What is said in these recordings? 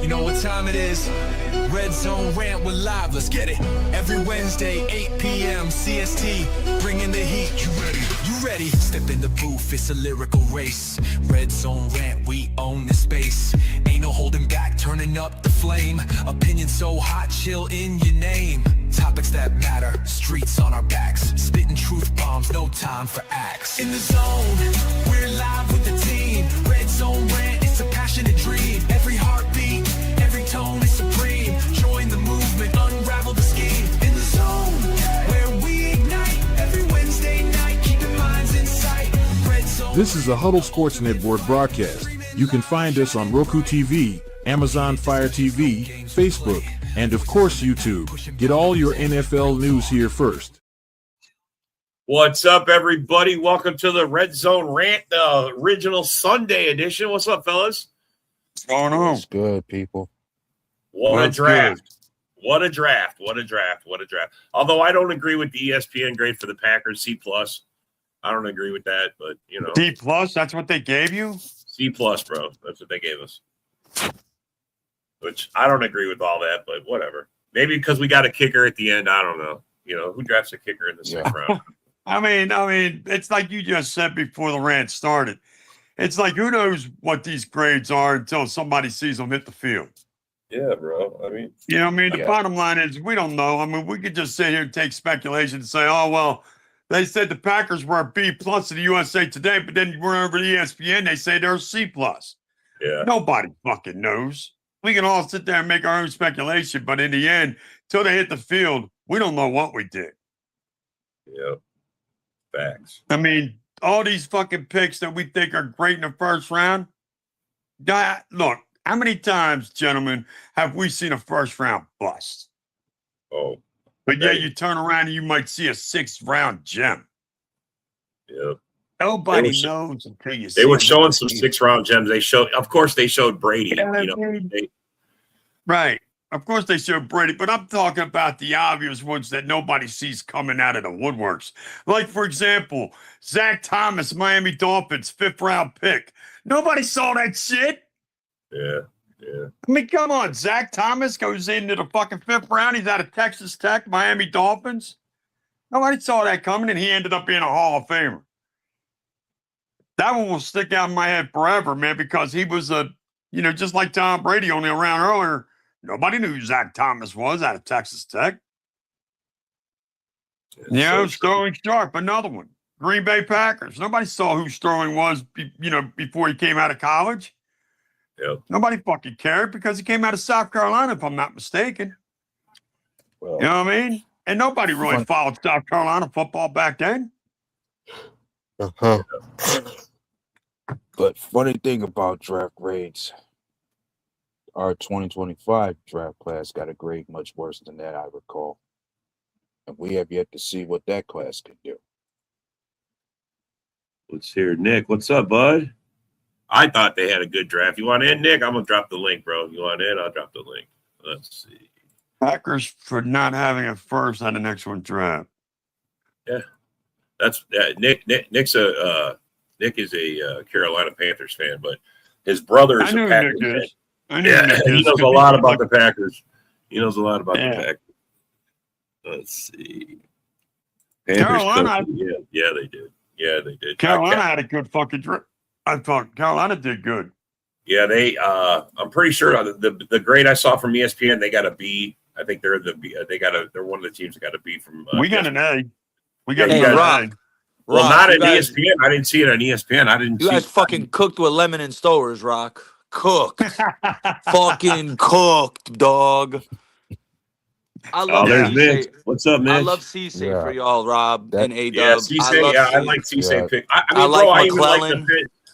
You know what time it is? Red Zone Rant, we're live, let's get it. Every Wednesday, 8 p.m. CST, bringing the heat. You ready? You ready? Step in the booth, it's a lyrical race. Red Zone Rant, we own the space. Ain't no holding back, turning up the flame. Opinion so hot, chill in your name. Topics that matter, streets on our backs. Spitting truth bombs, no time for acts. In the zone, we're live with the team. Red Zone Rant, it's a passionate dream. Every heartbeat, every tone is supreme. Join the movement, unravel the scheme. In the zone, where we ignite. Every Wednesday night, keeping minds in sight. Red Zone. This is a Huddle Sports Network broadcast. You can find us on Roku TV, Amazon Fire TV, Facebook, and of course YouTube. Get all your NFL news here first. What's up, everybody? Welcome to the Red Zone Rant, the original Sunday edition. What's up, fellas? What's going on? It's good, people. What a draft. What a draft. What a draft. What a draft. Although I don't agree with the ESPN grade for the Packers, C+. I don't agree with that, but, you know. D+, that's what they gave you? C+, bro. That's what they gave us. Which I don't agree with all that, but whatever. Maybe because we got a kicker at the end. I don't know. You know, who drafts a kicker in the sixth round? I mean, it's like you just said before the rant started. It's like, who knows what these grades are until somebody sees them hit the field. Yeah, bro. I mean, you know what I mean? The bottom line is we don't know. I mean, we could just sit here and take speculation and say, oh, well, they said the Packers were a B+ in the USA Today, but then we're over the ESPN, they say they're a C+. Yeah. Nobody fucking knows. We can all sit there and make our own speculation, but in the end, till they hit the field, we don't know what we did. Yep. Facts. I mean, all these fucking picks that we think are great in the first round. Look, how many times, gentlemen, have we seen a first round bust? Oh. But yeah, you turn around and you might see a sixth round gem. Yep. Nobody knows until you see. They were showing some sixth round gems. They showed, of course, they showed Brady. Right. Of course they showed Brady, but I'm talking about the obvious ones that nobody sees coming out of the woodworks. Like, for example, Zach Thomas, Miami Dolphins, 5th round pick. Nobody saw that shit. Yeah. I mean, come on. Zach Thomas goes into the fucking 5th round. He's out of Texas Tech, Miami Dolphins. Nobody saw that coming, and he ended up being a Hall of Famer. That one will stick out in my head forever, man, because he was just like Tom Brady, only around earlier. Nobody knew who Zach Thomas was out of Texas Tech. Sterling Sharp, another one. Green Bay Packers. Nobody saw who Sterling was, before he came out of college. Yep. Nobody fucking cared because he came out of South Carolina, if I'm not mistaken. Well, you know what I mean? And nobody really followed South Carolina football back then. Uh-huh. But funny thing about draft grades, our 2025 draft class got a grade much worse than that, I recall. And we have yet to see what that class can do. Let's hear Nick. What's up, bud? I thought they had a good draft. You want in, Nick? I'm going to drop the link, bro. You want in? I'll drop the link. Let's see. Packers for not having a first on the next one draft. Yeah. Nick is a Carolina Panthers fan, but his brother is a Packers fan. He knows a lot about the Packers. He knows a lot about the Packers. Let's see. Carolina. Yeah, they did. Yeah, they did. Carolina had a good fucking draft. I thought Carolina did good. Yeah, I'm pretty sure the grade I saw from ESPN, they got a B. I think they're they're one of the teams that got a B from. We got an A. We got an A. Well, not at ESPN. I didn't see it on ESPN. You guys fucking cooked with lemon and Stowers, Rock. Cooked. Fucking cooked, dog. I love Cisse. What's up, man? I love Cisse for y'all, Rob and A-Dub. Yeah, Cisse. I like Cisse pick. I like McClellan.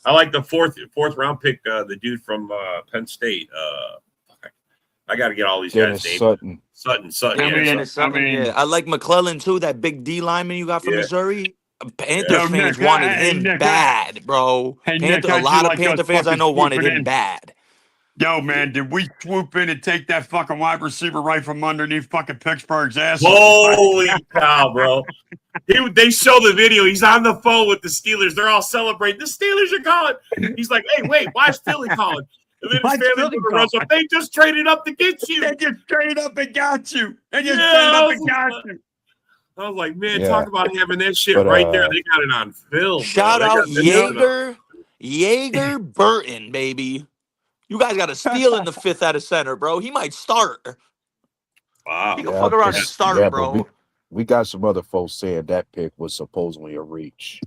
I like the fourth round pick, the dude from Penn State. I got to get all these guys' names. Sutton. I like McClellan, too, that big D lineman you got from Missouri. Panther fans wanted him bad, bro. A lot of Panther fans I know wanted him bad. Yo, man, did we swoop in and take that fucking wide receiver right from underneath fucking Pittsburgh's ass? Holy cow, bro. They show the video. He's on the phone with the Steelers. They're all celebrating. The Steelers are calling. He's like, hey, wait, why is Philly calling? And then his family runs up. They just traded up to get you. They just traded up and got you. They just traded up and got you. I was like, man, talk about having that shit right there. They got it on film. Shout out Jaeger Burton, baby. You guys got a steal in the 5th out of center, bro. He might start. Wow. He can fuck around and start, bro. We got some other folks saying that pick was supposedly a reach.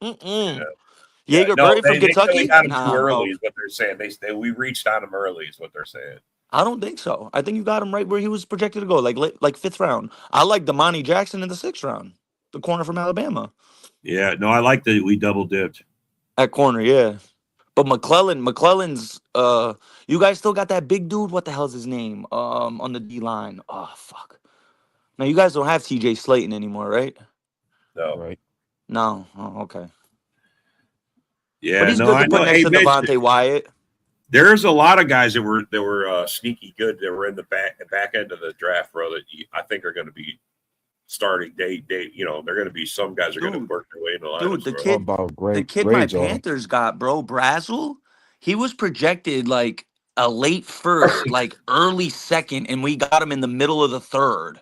Jaeger Burton from Kentucky? They got him too early is what they're saying. We reached on him early is what they're saying. I don't think so. I think you got him right where he was projected to go, like 5th round. I like Damani Jackson in the 6th round, the corner from Alabama. Yeah, no, I like that we double dipped at corner. Yeah, but McClellan's. You guys still got that big dude. What the hell's his name? On the D line. Oh fuck. Now you guys don't have TJ Slayton anymore, right? No, right? No. Oh, okay. Yeah, but he's good to put next to Devontae Wyatt. There's a lot of guys that were sneaky good that were in the back end of the draft, bro. That I think are going to be starting day. You know, they're going to be some guys are going to work their way in the lineups. Dude, the kid my Panthers got, bro, Brazel. He was projected like a late 1st, like early 2nd, and we got him in the middle of the 3rd.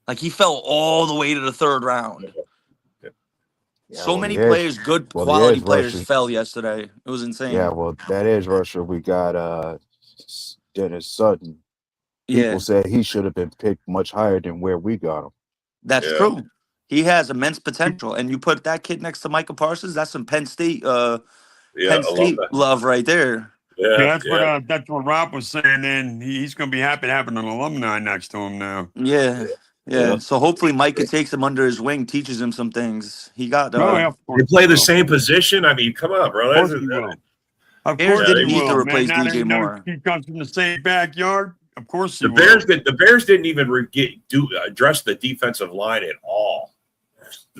Like he fell all the way to the 3rd round. Yeah, so many players, good quality players, fell yesterday. It was insane. Yeah, well, that edge rusher we got, Dennis Sutton. People said he should have been picked much higher than where we got him. That's true. He has immense potential, and you put that kid next to Micah Parsons. That's some Penn State, love right there. Yeah, that's what Rob was saying. And he's going to be happy to have an alumni next to him now. Yeah. So hopefully Micah takes him under his wing, teaches him some things. He got. They play the same position. I mean, come on, bro. Of course, didn't need to replace DJ Moore. He comes from the same backyard. Of course, the Bears didn't even address the defensive line at all.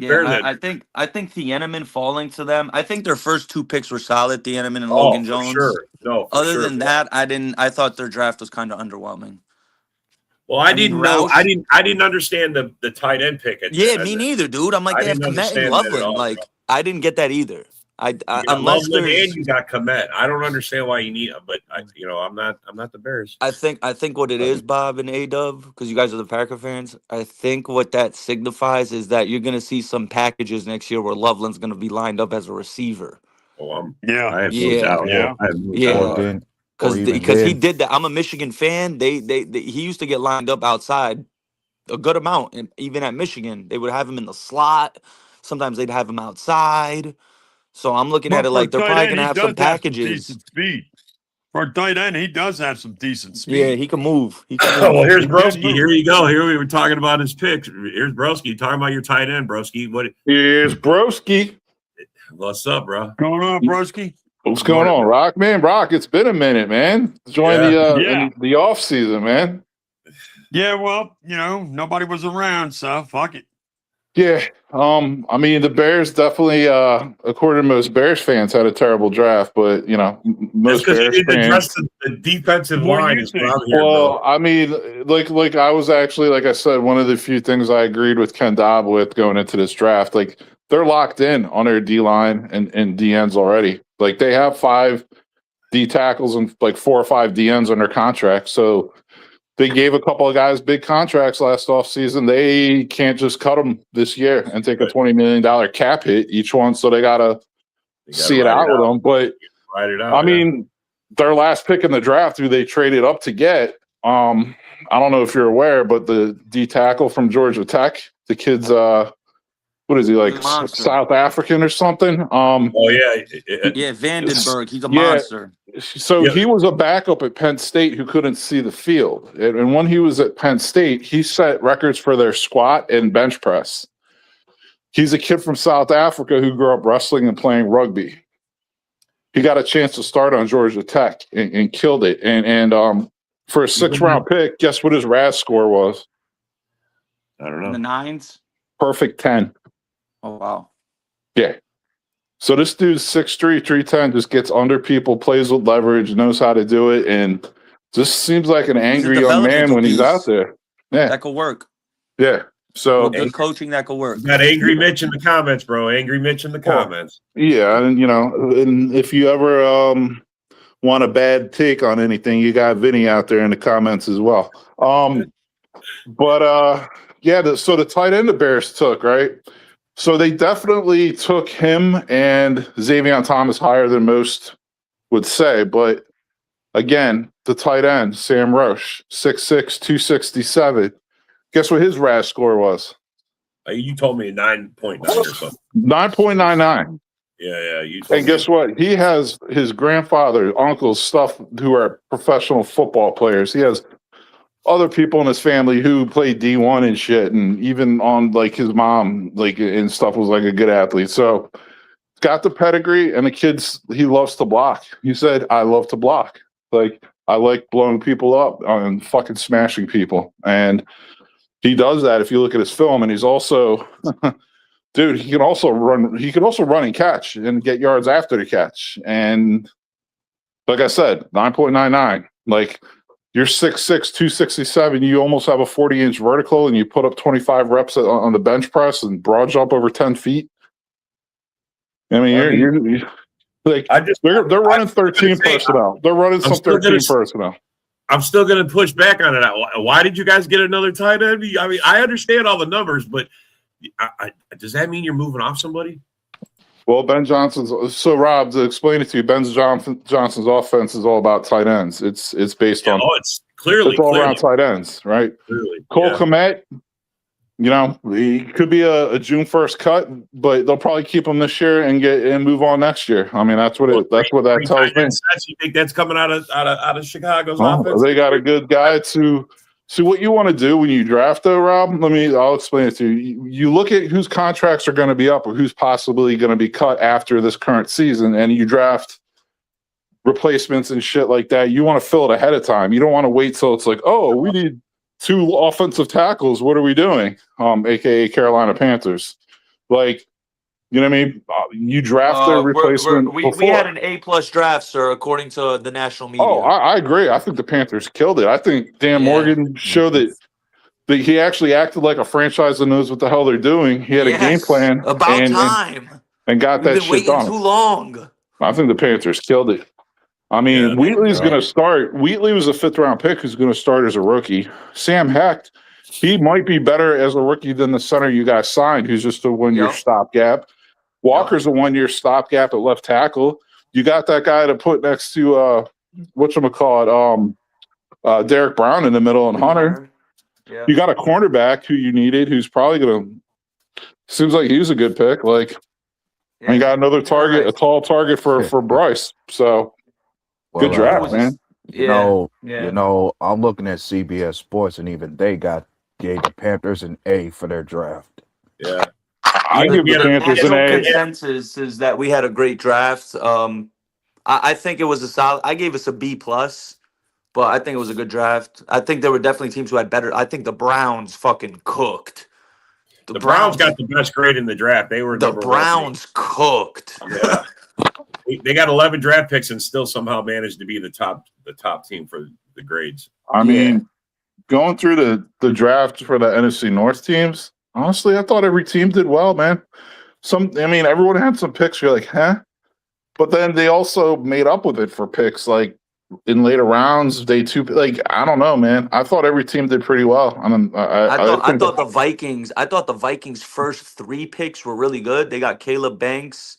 I think Thieneman falling to them. I think their first 2 picks were solid. Thieneman and Logan Jones. Sure. No, other than that, I thought their draft was kind of underwhelming. Well, I didn't understand the tight end pick. Me neither, dude. I'm like, they have Kmet and Loveland. Like, I didn't get that either. Unless Loveland and you got Kmet. I don't understand why you need him, but I'm not the Bears. I think what it is, Bob and A-Dub, because you guys are the Packer fans. I think what that signifies is that you're gonna see some packages next year where Loveland's gonna be lined up as a receiver. Oh, I have no doubt. I have no doubt. Because he did that. I'm a Michigan fan. He used to get lined up outside a good amount, and even at Michigan, they would have him in the slot. Sometimes they'd have him outside. So I'm looking at it like they're probably gonna have some packages. Some speed. For a tight end, he does have some decent speed. Yeah, he can move. Well, here's Broski. Here you go. Here we were talking about his picks. Here's Broski talking about your tight end, Broski. Here's Broski. What's up, bro? What's going on, Broski? What's going on, Rock? Man, Rock, it's been a minute, man. Join the off season, man. Yeah, well, nobody was around, so fuck it. Yeah, I mean, the Bears definitely, according to most Bears fans, had a terrible draft, but most Bears fans address the defensive line is what I'm hearing. Well, I mean, like I was actually, like I said, one of the few things I agreed with Ken Dobb with going into this draft. Like, they're locked in on their D line and D ends already. Like, they have 5 D tackles and like 4 or 5 D ends under contract. So they gave a couple of guys big contracts last offseason. They can't just cut them this year and take a $20 million cap hit each one. So they got to see it out with them. But I mean, their last pick in the draft, who they traded up to get, I don't know if you're aware, but the D tackle from Georgia Tech, the kid's what is he, like South African or something? Vandenberg. He's a monster. So he was a backup at Penn State who couldn't see the field. And when he was at Penn State, he set records for their squat and bench press. He's a kid from South Africa who grew up wrestling and playing rugby. He got a chance to start on Georgia Tech and killed it. And for a 6th round pick, guess what his RAS score was? I don't know. In the 9s? Perfect 10. Oh, wow. Yeah. So this dude's 6'3", 310, just gets under people, plays with leverage, knows how to do it, and just seems like an angry young man when he's out there. Yeah. That could work. Yeah. So good coaching, that could work. You got Angry Mitch in the comments, bro. Angry Mitch in the comments. Yeah, and and if you ever want a bad take on anything, you got Vinny out there in the comments as well. So the tight end the Bears took, right? So they definitely took him and Xavier Thomas higher than most would say. But again, the tight end, Sam Roche, 6'6", 267. Guess what his RAS score was? You told me 9.9 or something. 9.99. Yeah. You told and me. Guess what? He has his grandfather, uncles, stuff who are professional football players. He has other people in his family who played D1 and shit, and even on like his mom, like and stuff was like a good athlete. So got the pedigree, and the kids, he loves to block. He said, I love to block. Like, I like blowing people up and fucking smashing people. And he does that if you look at his film. And he's also, dude, he can also run and catch and get yards after the catch. And like I said, 9.99. Like, you're 6'6", 267. You almost have a 40-inch vertical, and you put up 25 reps on the bench press and broad jump over 10 feet. I mean, you're like, they're running 13 personnel. They're running some 13 personnel. I'm still going to push back on it. Why did you guys get another tight end? I mean, I understand all the numbers, but does that mean you're moving off somebody? Well, Ben Johnson's. So, Rob, to explain it to you, Ben Johnson's offense is all about tight ends. It's based on. Oh, it's clearly all around tight ends, right? Clearly, Cole Kmet, he could be a June 1st cut, but they'll probably keep him this year and move on next year. I mean, that's what that tells me. You think that's coming out of Chicago's offense? They got a good guy to. See, what you want to do when you draft, though, Rob, I'll explain it to you. You look at whose contracts are going to be up or who's possibly going to be cut after this current season, and you draft replacements and shit like that. You want to fill it ahead of time. You don't want to wait till it's like, oh, we need 2 offensive tackles. What are we doing? AKA Carolina Panthers. Like, you know what I mean? You draft their replacement. We had an A+ draft, sir, according to the national media. Oh, I agree. I think the Panthers killed it. I think Dan Morgan showed that he actually acted like a franchise that knows what the hell they're doing. He had a game plan. About time. And got that shit done. Too long. I think the Panthers killed it. I mean, Wheatley's going to start. Wheatley was a 5th-round pick who's going to start as a rookie. Sam Hecht, he might be better as a rookie than the center you guys signed, who's just a 1-year stopgap. Walker's a 1-year stopgap at left tackle. You got that guy to put next to Derek Brown in the middle and Hunter. Yeah. You got a cornerback who you needed, who's probably going to. Seems like he's a good pick. Like, and you got another target, a tall target for Bryce. So, good draft, man. You know, I'm looking at CBS Sports, and even they gave the Panthers an A for their draft. Yeah. I give the Panthers an A. Consensus is that we had a great draft. I think it was a solid. I gave us a B+, but I think it was a good draft. I think there were definitely teams who had better. I think the Browns fucking cooked. The Browns got the best grade in the draft. They were the Browns cooked. Yeah. They got 11 draft picks and still somehow managed to be the top team for the grades. I mean, going through the draft for the NFC North teams. Honestly, I thought every team did well, man. Everyone had some picks. You're like, huh? But then they also made up with it for picks, like in later rounds, day 2. Like, I don't know, man. I thought every team did pretty well. I thought the Vikings. I thought the Vikings' first 3 picks were really good. They got Caleb Banks,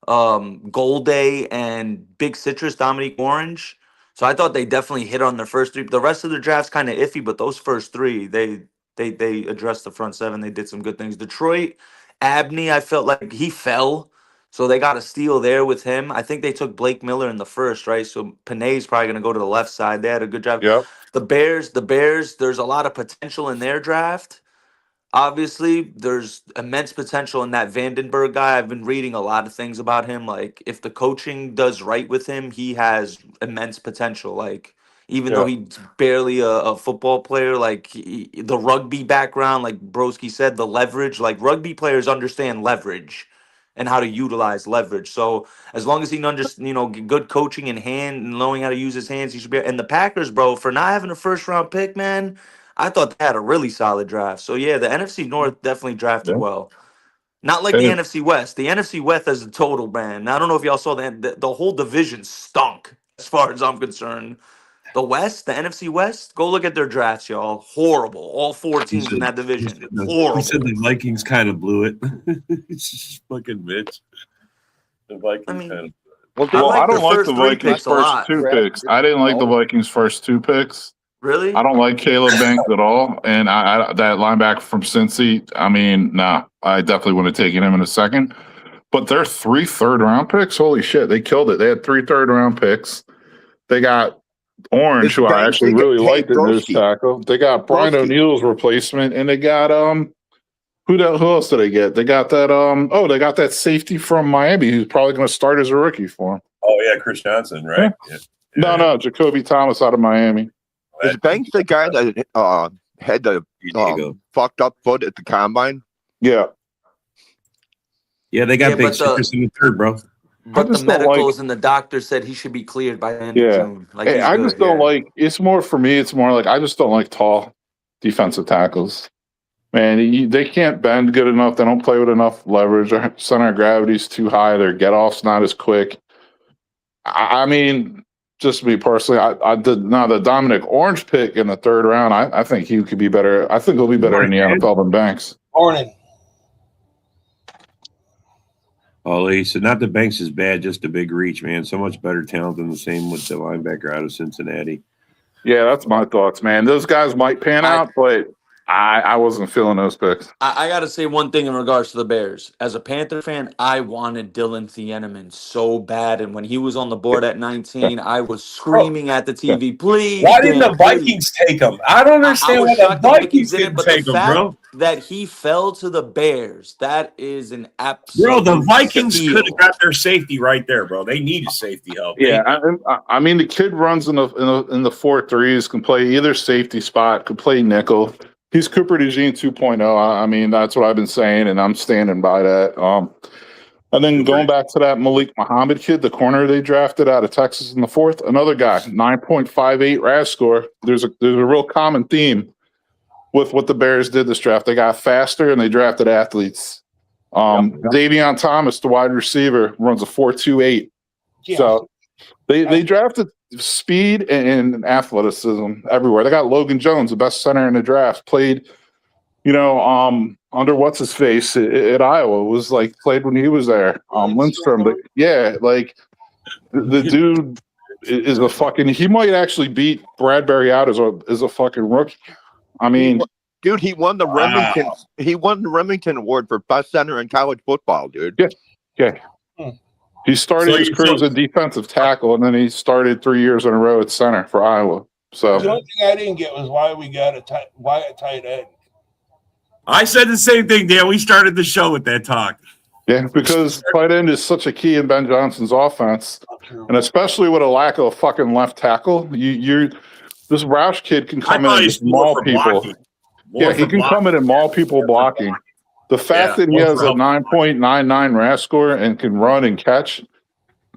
Golday, and Big Citrus, Dominique Orange. So I thought they definitely hit on their first 3. The rest of the draft's kind of iffy, but those first 3, they addressed the front 7. They did some good things. Detroit, Abney, I felt like he fell. So they got a steal there with him. I think they took Blake Miller in the first, right? So Panay's probably going to go to the left side. They had a good draft. Yep. The Bears, there's a lot of potential in their draft. Obviously, there's immense potential in that Vandenberg guy. I've been reading a lot of things about him. Like, if the coaching does right with him, he has immense potential. Like, even though he's barely a football player, like the rugby background, like Broski said, the leverage, like rugby players understand leverage and how to utilize leverage. So as long as he understands, good coaching in hand and knowing how to use his hands, he should be. And the Packers, bro, for not having a 1st-round pick, man, I thought they had a really solid draft. So yeah, the NFC North definitely drafted well. Not like the NFC West. The NFC West as a total, man. I don't know if y'all saw that. The whole division stunk. as far as I'm concerned. The West, the NFC West, go look at their drafts, y'all. Horrible. All 4 teams in that division. Horrible. He said the Vikings kind of blew it. It's just fucking Mitch. The Vikings kind of. Well, I don't like the Vikings' first 2 picks. I didn't like the Vikings' first 2 picks. Really? I don't like Caleb Banks at all. And I that linebacker from Cincy, I mean, nah, I definitely would have taken him in a second. But they're 3 third-round picks. Holy shit, they killed it. They had 3 third-round picks. They got Orange, who I actually really liked in this tackle. They got Brian O'Neill's replacement, and they got who else did they get? They got that they got that safety from Miami who's probably going to start as a rookie for them. Oh yeah, Chris Johnson, right? Yeah. Yeah. No, Jacoby Thomas out of Miami. Is Banks the guy that had the fucked up foot at the combine? Yeah. Yeah, they got Big Stickers in the third, bro. But the medicals and the doctor said he should be cleared by the end of June. Like, hey, I just don't like. It's more for me. It's more like I just don't like tall defensive tackles. Man, they can't bend good enough. They don't play with enough leverage. Their center of gravity's too high. Their get off's not as quick. I mean, just me personally, I did now the Dominic Orange pick in the 3rd round. I think he could be better. I think he'll be better in the NFL than Banks. Morning. Oh, he said not that Banks is bad, just a big reach, man. So much better talent than the same with the linebacker out of Cincinnati. Yeah, that's my thoughts, man. Those guys might pan out, but I wasn't feeling those picks. I got to say one thing in regards to the Bears. As a Panther fan, I wanted Dylan Thieneman so bad. And when he was on the board at 19, I was screaming at the TV, please. Why didn't the Vikings take him? I don't understand why the Vikings didn't take him, bro. That he fell to the Bears, that is an absolute Bro, the Vikings could have got their safety right there, bro. They needed safety help. Yeah, I mean, the kid runs in the 4-3s, can play either safety spot, could play nickel. He's Cooper DeJean 2.0. I mean, that's what I've been saying, and I'm standing by that. And then going back to that Malik Muhammad kid, the corner they drafted out of Texas in the 4th, another guy, 9.58 RAS score. There's a real common theme with what the Bears did this draft. They got faster and they drafted athletes. Davion Thomas, the wide receiver, runs a 4.28. Yeah. So they drafted speed and athleticism everywhere. They got Logan Jones, the best center in the draft, played, under what's his face at Iowa, was like played when he was there. Lindstrom, but yeah, like the dude is a fucking. He might actually beat Bradbury out as a fucking rookie. I mean, dude, he won the Remington. He won the Remington Award for best center in college football, dude. Yeah. He started his career as a defensive tackle, and then he started 3 years in a row at center for Iowa. So the only thing I didn't get was why we got a tight end. I said the same thing, Dan. We started the show with that talk. Yeah, because tight end is such a key in Ben Johnson's offense, and especially with a lack of a fucking left tackle, this Roush kid can come in and maul people. Yeah, he can come in and maul people blocking. The fact that he has a 9.99 RAS score and can run and catch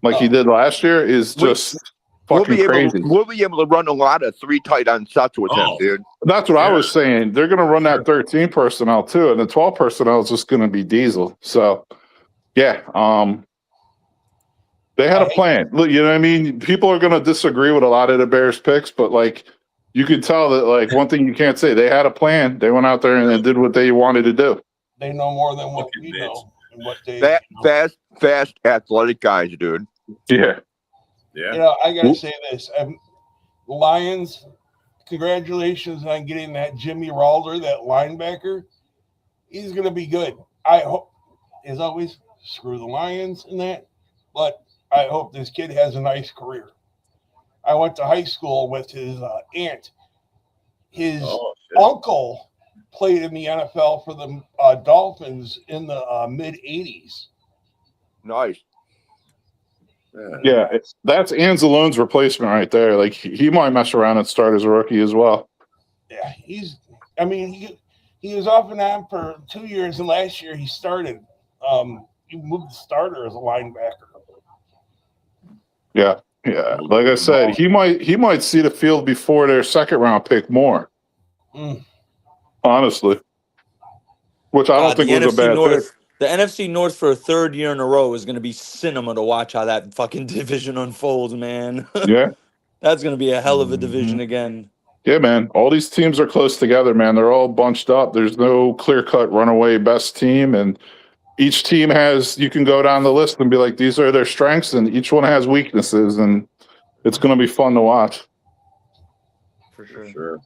like he did last year is just fucking crazy. We'll be able to run a lot of 3 tight end sets with him, dude. That's what I was saying. They're going to run that 13 personnel too, and the 12 personnel is just going to be Diesel. So, yeah, they had a plan. Look, you know what I mean? People are going to disagree with a lot of the Bears picks, but like you could tell that like one thing you can't say, they had a plan. They went out there and did what they wanted to do. They know more than what we know. And what they fast, athletic guys, dude. Yeah. I gotta say this: Lions, congratulations on getting that Jimmy Ralder, that linebacker. He's gonna be good. I hope, as always, screw the Lions in that, but I hope this kid has a nice career. I went to high school with his aunt. His uncle played in the NFL for the Dolphins in the mid 80s. Nice. Yeah, that's Anzalone's replacement right there. Like he might mess around and start as a rookie as well. Yeah, he was off and on for 2 years, and last year he started. He moved the starter as a linebacker. Yeah. Like I said, he might see the field before their 2nd round pick more. Honestly, which I don't think was a bad pick. The NFC North for a third year in a row is going to be cinema to watch how that fucking division unfolds, man. Yeah. That's going to be a hell of a division again. Yeah, man. All these teams are close together, man. They're all bunched up. There's no clear-cut runaway best team, and each team has, you can go down the list and be like, these are their strengths, and each one has weaknesses, and it's going to be fun to watch. For sure. Sure.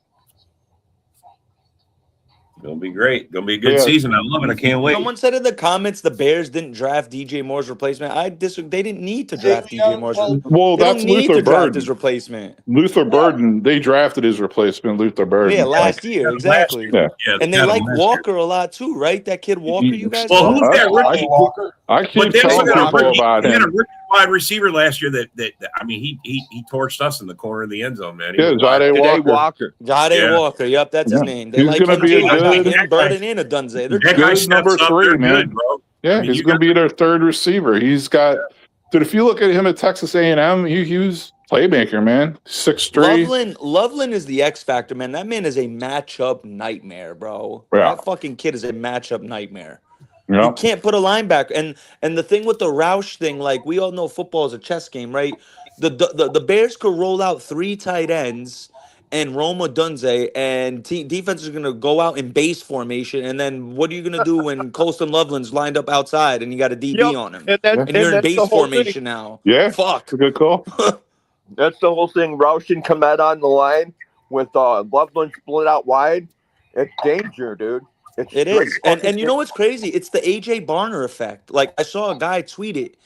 Gonna be great. Gonna be a good season. I love it. I can't wait. Someone said in the comments the Bears didn't draft DJ Moore's replacement. I disagree. They didn't need to draft DJ Moore's. Well, they that's don't need Luther to draft Burden. his replacement. Luther Burden, they drafted his replacement, Luther Burden. Yeah, last year, exactly. Yeah. And they like Walker a lot too, right? That kid Walker, you guys. Well, who's that rookie? Walker. I keep telling people about He had a him. rookie wide receiver last year that I mean, he torched us in the corner of the end zone, man. Yeah, Jade Walker. Jade Walker. Yep, that's his name. They He's like gonna him be too. a good- They got him, Burden, and a Dunze. They're Good number three, man. Good, bro. Yeah, I mean, he's going to be their third receiver. He's got, dude. If you look at him at Texas A&M, he was playmaker, man. 6'3". Loveland is the X factor, man. That man is a matchup nightmare, bro. Yeah. That fucking kid is a matchup nightmare. Yeah. You can't put a linebacker. And the thing with the Roush thing, like we all know football is a chess game, right? The Bears could roll out 3 tight ends and Roma Dunze, and defense is going to go out in base formation. And then what are you going to do when Colston Loveland's lined up outside and you got a DB on him? And you're in base formation now. Yeah. Fuck. It's a good call. That's the whole thing. Roush and Komet on the line with Loveland split out wide. It's danger, dude. It is. And you know what's crazy? It's the AJ Barner effect. Like I saw a guy tweet it.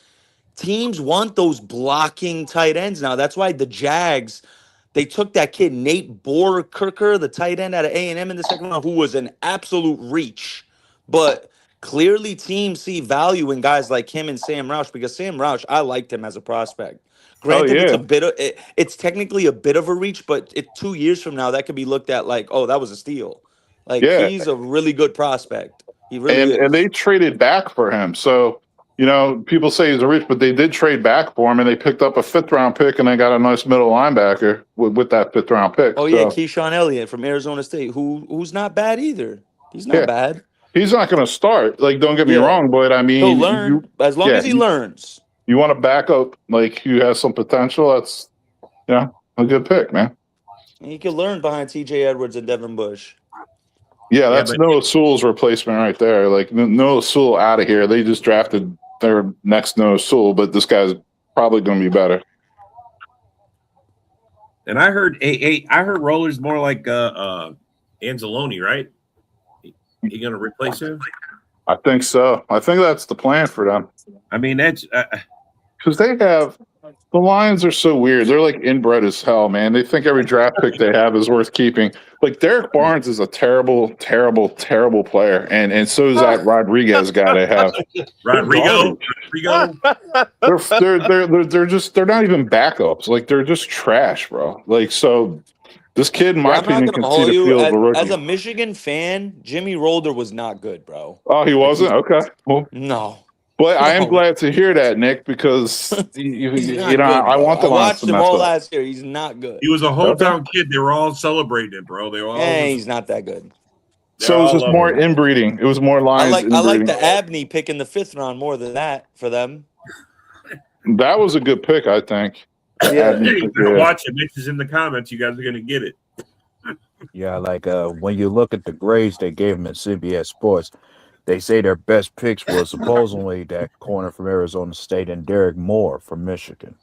Teams want those blocking tight ends now. That's why the Jags, they took that kid Nate Borkirker, the tight end out of A&M in the second round, who was an absolute reach. But clearly teams see value in guys like him and Sam Roush, because Sam Roush, I liked him as a prospect. Granted, it's a bit of it's technically a bit of a reach, but 2 years from now, that could be looked at like, oh, that was a steal. Like he's a really good prospect. He really is. And they traded back for him. So, you know, people say he's a reach, but they did trade back for him, and they picked up a 5th-round pick, and they got a nice middle linebacker with that 5th-round pick. Oh yeah, Keyshawn Elliott from Arizona State, who's not bad either. He's not bad. He's not going to start. Like, don't get me wrong, but I mean, he'll learn as long as he learns. You want to back up like who has some potential? That's a good pick, man. He could learn behind T.J. Edwards and Devin Bush. Yeah, that's Noah Sewell's replacement right there. Like Noah Sewell out of here. They just drafted their next Noah Sewell, but this guy's probably going to be better. And I heard Roller's more like Anzalone, right? You going to replace him? I think so. I think that's the plan for them. I mean, that's because they have the Lions are so weird. They're like inbred as hell, man. They think every draft pick they have is worth keeping. Like Derek Barnes is a terrible, terrible, terrible player, and so is that Rodriguez guy they have. Rodrigo. They're not even backups. Like they're just trash, bro. Like so. This kid, in my opinion, can see the field of a rookie. As a Michigan fan, Jimmy Rolder was not good, bro. Oh, he wasn't? Okay. Well, no. But I am glad to hear that, Nick, because I want the Lions to watched him all last year. He's not good. He was a hometown kid. They were all celebrating it, bro. They were all. He's not that good. So it was just more inbreeding. It was more Lions. I like the Abney pick in the 5th round more than that for them. That was a good pick, I think. Yeah, you're gonna watch it. Mitch is in the comments. You guys are gonna get it. Yeah, like when you look at the grades they gave him at CBS Sports, they say their best picks were supposedly that corner from Arizona State and Derek Moore from Michigan.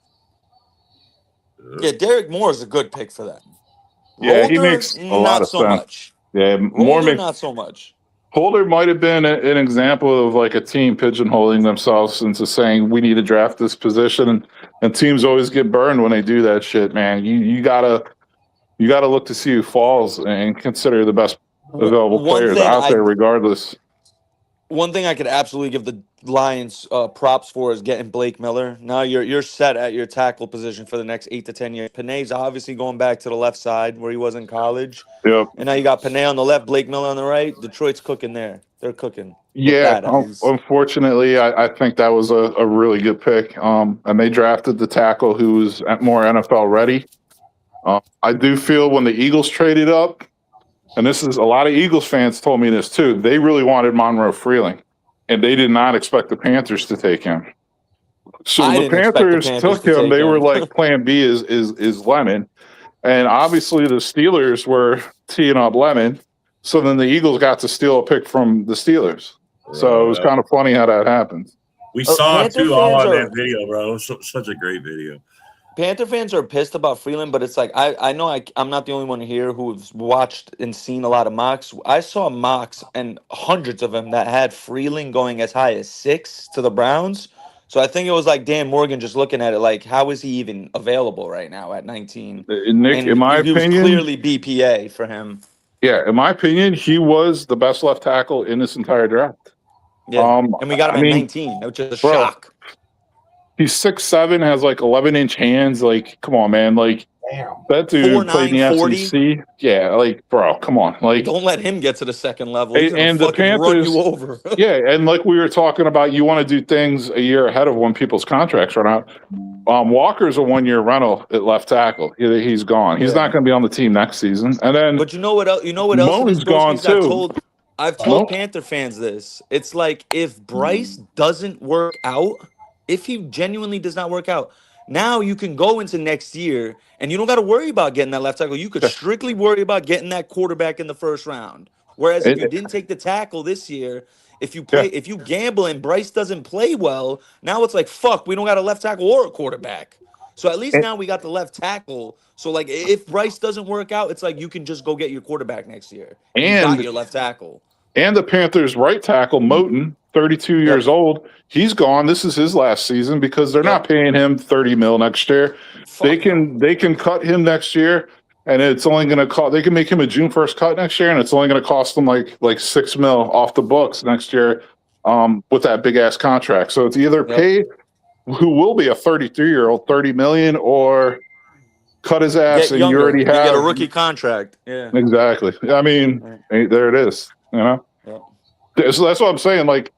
Yeah, Derek Moore is a good pick for them. Yeah, Rolder, he makes a lot of sense. Much. Yeah, Moore makes not so much. Holder might have been an example of like a team pigeonholing themselves into saying we need to draft this position, and teams always get burned when they do that shit, man. You gotta look to see who falls and consider the best available players out there, regardless. One thing I could absolutely give the Lions props for is getting Blake Miller. Now you're set at your tackle position for the next 8 to 10 years. Panay's obviously going back to the left side where he was in college. Yep. And now you got Panay on the left, Blake Miller on the right. Detroit's cooking there. They're cooking. Yeah, unfortunately, I think that was a really good pick. And they drafted the tackle who was more NFL ready. I do feel when the Eagles traded up, and this is a lot of Eagles fans told me this too, they really wanted Monroe Freeling. and they did not expect the Panthers to take him. So I the didn't expect the Panthers Panthers took to him. take They were him. like, Plan B is Lemon, and obviously the Steelers were teeing up Lemon. So then the Eagles got to steal a pick from the Steelers. So it was kind of funny how that happened. We saw it Panther too all fans on are- that video, bro. Such a great video. Panther fans are pissed about Freeland, but it's like I know I'm not the only one here who's watched and seen a lot of mocks. I saw mocks and hundreds of them that had Freeland going as high as 6 to the Browns. So I think it was like Dan Morgan just looking at it like, how is he even available right now at 19? Nick, and in my he was opinion, clearly BPA for him. Yeah, in my opinion, he was the best left tackle in this entire draft. Yeah, and we got him at 19, which is a shock. He's 6'7", has like 11-inch hands. Like, come on, man. Like, that dude played in the 40. SEC. Yeah, like, bro, come on. Like, Don't let him get to the second level. He's gonna and the fucking run Panthers, you over. yeah, and like we were talking about, you want to do things a year ahead of when people's contracts run out. Walker's a 1-year rental at left tackle. He's gone. He's not going to be on the team next season. And then, but you know what else? You know what else? Moan's gone too. I've told Panther fans this. It's like if Bryce doesn't work out, if he genuinely does not work out, now you can go into next year and you don't got to worry about getting that left tackle. You could strictly worry about getting that quarterback in the first round. Whereas if you didn't take the tackle this year, if you gamble and Bryce doesn't play well, now it's like, fuck, we don't got a left tackle or a quarterback. So at least now we got the left tackle. So like if Bryce doesn't work out, it's like you can just go get your quarterback next year. And you got your left tackle. And the Panthers' right tackle, Moten, 32 years old, he's gone. This is his last season because they're not paying him $30 million next year. They can cut him next year, and it's only going to cost. They can make him a June 1st cut next year, and it's only going to cost them like $6 million off the books next year, with that big ass contract. So it's either pay who will be a 33-year-old $30 million, or cut his ass, and you already have get a rookie contract. Yeah, exactly. I mean, there it is. You know. So that's what I'm saying. Like,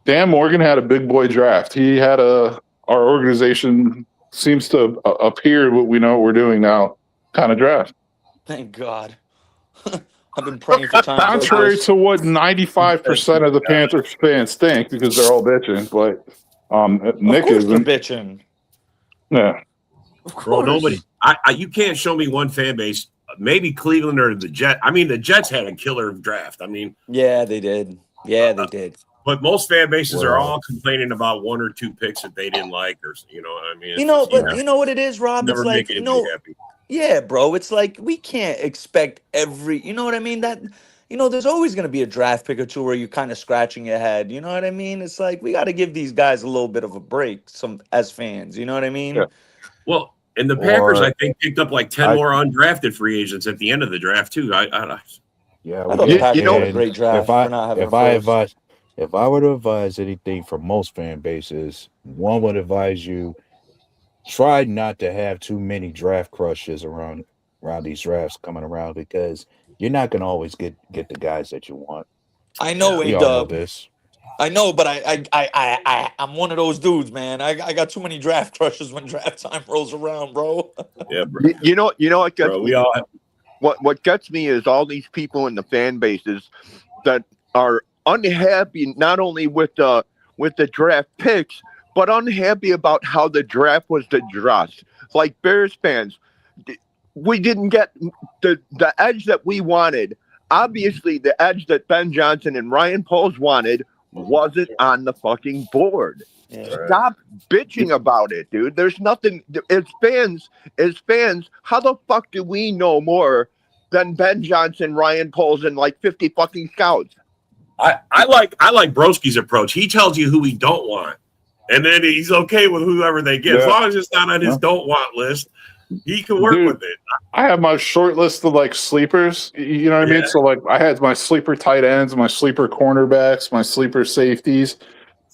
Dan Morgan had a big boy draft. He had our organization seems to appear what we know what we're doing now kind of draft. Thank God. I've been praying for time. Contrary to what 95% of the Panthers fans think, because they're all bitching, but Nick isn't bitching. Yeah, of course. Bro, nobody. You can't show me one fan base. Maybe Cleveland or the Jets. I mean, the Jets had a killer draft. I mean, yeah, they did. Yeah, they did. But most fan bases are all complaining about 1 or 2 picks that they didn't like, or you know what I mean. You know what it is, Rob. It's like happy. Yeah, bro. It's like we can't expect every. You know what I mean? That there's always going to be a draft pick or two where you're kind of scratching your head. You know what I mean? It's like we got to give these guys a little bit of a break, as fans. You know what I mean? Yeah. Well. And the Packers, I think, picked up like 10 more undrafted free agents at the end of the draft too. I thought the Packers had a great draft. If I were to advise anything for most fan bases, one would advise you try not to have too many draft crushes around these drafts coming around, because you're not going to always get the guys that you want. I know, we all know this. I know, but I'm one of those dudes, man. I got too many draft crushes when draft time rolls around, bro. Yeah, bro. You know what gets bro, me? What gets me is all these people in the fan bases that are unhappy not only with the draft picks, but unhappy about how the draft was addressed. Like Bears fans, we didn't get the edge that we wanted. Obviously, the edge that Ben Johnson and Ryan Poles wanted wasn't on the fucking board. Yeah. Stop bitching about it, dude. There's nothing. As fans, how the fuck do we know more than Ben Johnson, Ryan Poles, and like 50 fucking scouts? I like Broski's approach. He tells you who he don't want, and then he's okay with whoever they get, as long as it's not on his don't want list. He can work with it. I have my short list of like sleepers. You know what I mean? So like I had my sleeper tight ends, my sleeper cornerbacks, my sleeper safeties.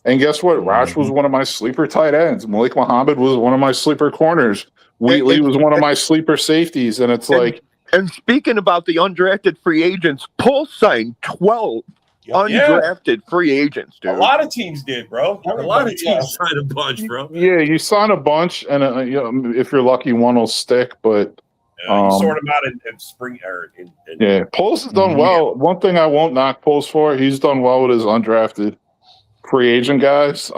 And guess what? Raj was one of my sleeper tight ends. Malik Muhammad was one of my sleeper corners. Wheatley was one of my sleeper safeties. And it's like. And speaking about the undrafted free agents, Pulse signed 12 undrafted free agents, dude. A lot of teams did, bro. A lot of teams signed a bunch, bro. Yeah, you sign a bunch, and if you're lucky, one will stick. But you sort them out in spring or Pulse has done well. One thing I won't knock Pulse for, he's done well with his undrafted. free agent guys.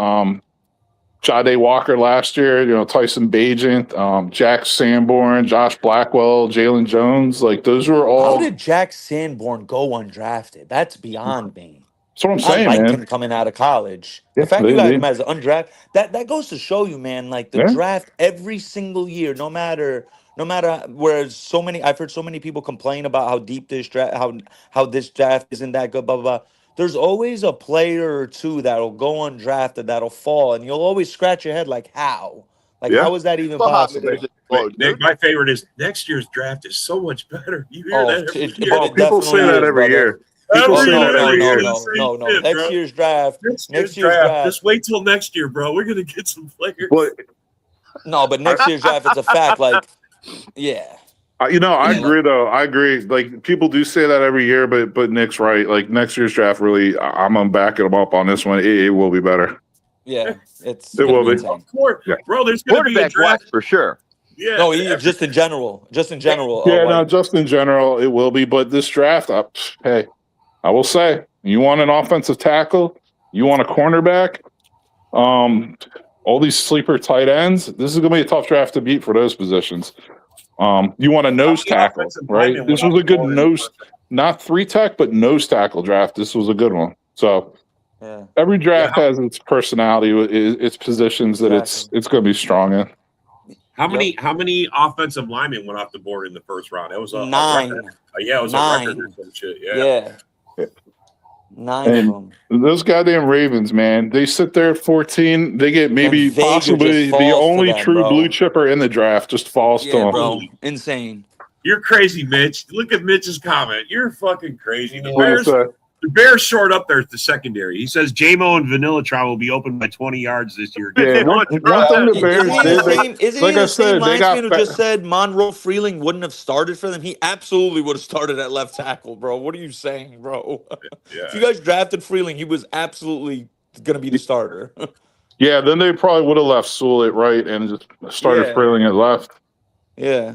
Jade Walker last year, Tyson Bagent, Jack Sanborn, Josh Blackwell, Jalen Jones. Like those were all. How did Jack Sanborn go undrafted? That's beyond me. That's what I'm I saying, liked man. him coming out of college. The Yeah, fact you got him as an undrafted, that goes to show you, man, like the yeah. draft every single year, no matter whereas I've heard so many people complain about how deep this draft how this draft isn't that good, blah blah blah. There's always a player or two that'll go undrafted, that'll fall, and you'll always scratch your head like how? Like Yeah. how is that even Muhammad possible? is exploded, Nick, dude. my favorite is next year's draft is so much better. You hear that every year. But it People say definitely that is, every brother. year. People Every say year, that every you year. hear the same No. shit, Next bro. year's draft. Next year's draft. Just wait till next year, bro. We're gonna get some players. But No, but next year's draft, it's a fact. Like, yeah. I agree though. I agree. Like people do say that every year, but Nick's right. Like next year's draft, really, I'm gonna back him up on this one. It will be better. Yeah, it will be. insane. Of course, Yeah. bro. There's gonna be a Quarterback draft wise for sure. Yeah. No, just in general. Just in general. Yeah, no, just in general, it will be. But this draft, hey, I will say, you want an offensive tackle, you want a cornerback, all these sleeper tight ends. This is going to be a tough draft to beat for those positions. You want a nose tackle, right? This was a good nose, not 3-tech, but nose tackle draft. This was a good one. So Yeah. every draft has its personality, its positions that it's going to be strong in. How many offensive linemen went off the board in the first round? It was a 9. A record. Yeah, it was 9. a record or some shit. Yeah. 9 of them. Those goddamn Ravens, man, they sit there at 14. They get maybe And Vega possibly just the falls to only them, true bro. blue chipper in the draft just falls to Yeah, them. bro. Insane. You're crazy, Mitch. Look at Mitch's comment. You're fucking crazy. What do you say? The Bears short up there at the secondary. He says J-Mo and Vanilla Tron will be open by 20 yards this year. Yeah, one thing the Bears Isn't he the same linesman who just said Monroe Freeling wouldn't have started for them? He absolutely would have started at left tackle, bro. What are you saying, bro? Yeah. If you guys drafted Freeling, he was absolutely going to be the starter. Yeah, then they probably would have left Sewell at right and just started Freeling at left. Yeah.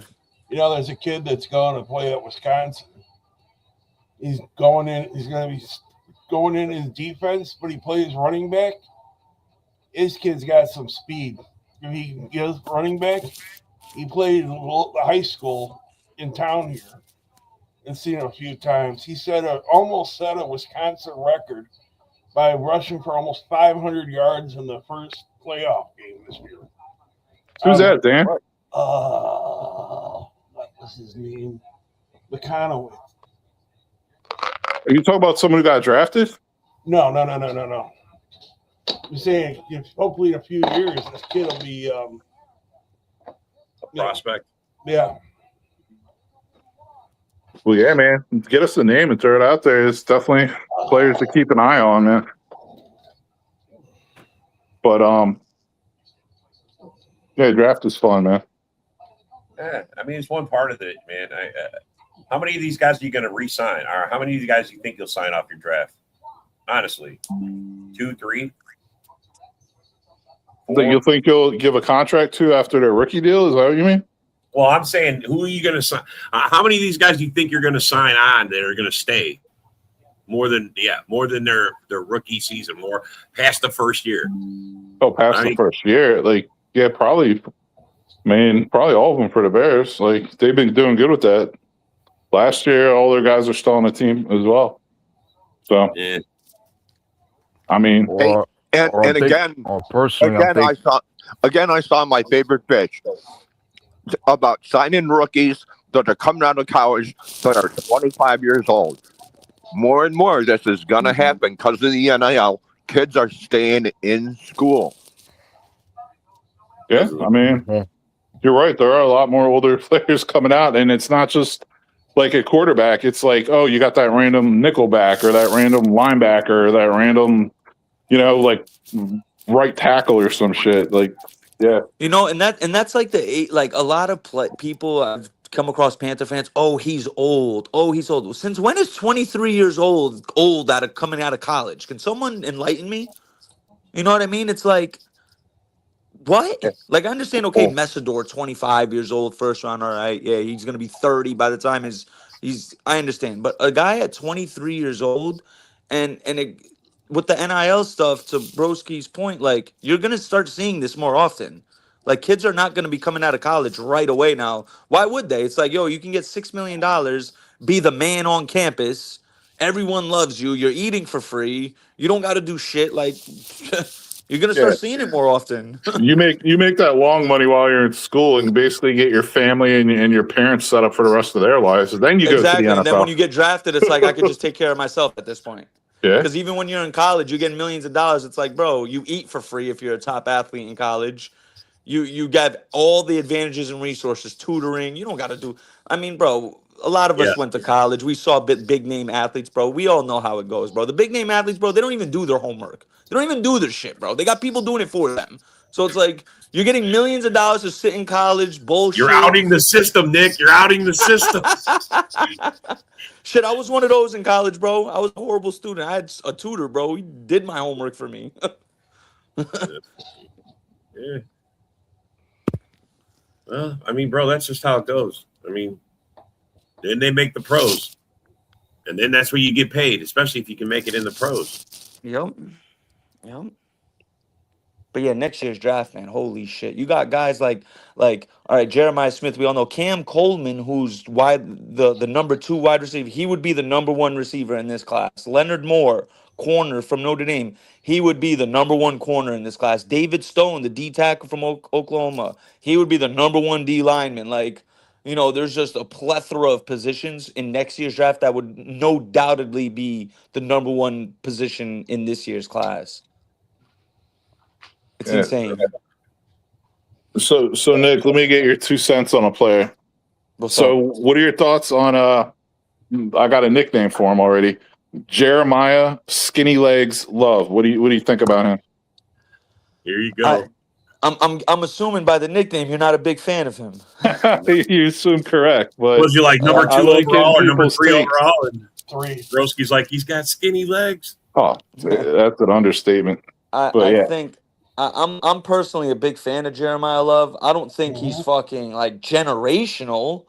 There's a kid that's going to play at Wisconsin. He's going in. He's going to be going in his defense, but he plays running back. His kid's got some speed. If he goes running back, he played in high school in town here and seen him a few times. He almost set a Wisconsin record by rushing for almost 500 yards in the first playoff game this year. Who's that, Dan? What was his name? McConaughey. Are you talking about someone who got drafted? No. I'm saying hopefully in a few years this kid will be A prospect. Yeah. Well, yeah, man. Get us the name and throw it out there. It's definitely players to keep an eye on, man. But yeah, draft is fun, man. Yeah, I mean, it's one part of it, man. How many of these guys are you going to re-sign? Or how many of these guys do you think you'll sign off your draft? Honestly, 2, 3? You think you'll give a contract to after their rookie deal? Is that what you mean? Well, I'm saying, who are you going to sign? How many of these guys do you think you're going to sign on that are going to stay more than their rookie season, more past the first year? Oh, past the first year, probably. Probably all of them for the Bears. Like they've been doing good with that. Last year, all their guys are still on the team as well. So, yeah. I mean, I saw my favorite pitch about signing rookies that are coming out of college that are 25 years old. More and more, this is gonna happen because of the NIL. Kids are staying in school. Yeah, I mean, you're right. There are a lot more older players coming out, and it's not just like a quarterback. It's like, oh, you got that random nickelback or that random linebacker or that random, right tackle or some shit. Like, yeah, and that's like a lot of people I've come across Panther fans. Oh, he's old. Oh, he's old. Since when is 23 years old coming out of college? Can someone enlighten me? You know what I mean? It's like. What? Like, I understand, okay, Messidor, 25 years old, first round, all right, yeah, he's going to be 30 by the time I understand. But a guy at 23 years old, and with the NIL stuff, to Broski's point, like you're gonna start seeing this more often. Like kids are not gonna be coming out of college right away now. Why would they? It's like, yo, you can get $6 million, be the man on campus. Everyone loves you. You're eating for free. You don't got to do shit. Like you're gonna Yeah. start seeing it more often. You make that long money while you're in school and basically get your family and your parents set up for the rest of their lives. And then you go to the Exactly. And then when NFL. you get drafted, it's like I could just take care of myself at this point. Yeah. Because even when you're in college, you're getting millions of dollars. It's like, bro, you eat for free if you're a top athlete in college. You get all the advantages and resources, tutoring. You don't got to do. I mean, bro, a lot of Yeah. us went to college. We saw big name athletes, bro. We all know how it goes, bro. The big name athletes, bro, they don't even do their homework. They don't even do their shit, bro. They got people doing it for them. So it's like you're getting millions of dollars to sit in college. Bullshit. You're outing the system, Nick. You're outing the system. Shit, I was one of those in college, bro. I was a horrible student. I had a tutor, bro. He did my homework for me. Yeah. Well, I mean, bro, that's just how it goes. I mean, then they make the pros, and then that's where you get paid, especially if you can make it in the pros. Yep. But yeah, next year's draft, man, holy shit. You got guys like all right, Jeremiah Smith, we all know. Cam Coleman, who's the number 2 wide receiver, he would be the number 1 receiver in this class. Leonard Moore, corner from Notre Dame, he would be the number 1 corner in this class. David Stone, the D tackle from Oklahoma, he would be the number 1 D lineman. Like, there's just a plethora of positions in next year's draft that would no doubtedly be the number 1 position in this year's class. It's insane. So Nick, let me get your 2 cents on a player. What's So up? what are your thoughts on I got a nickname for him already. Jeremiah Skinny Legs Love. What do you think about him? Here you go. I'm assuming by the nickname you're not a big fan of him. You assume correct, but Was he like number 2 like overall or number people's 3 takes. overall? And 3. Broski's like, he's got skinny legs. Oh, that's an understatement. I think I'm personally a big fan of Jeremiah Love. I don't think he's fucking like generational,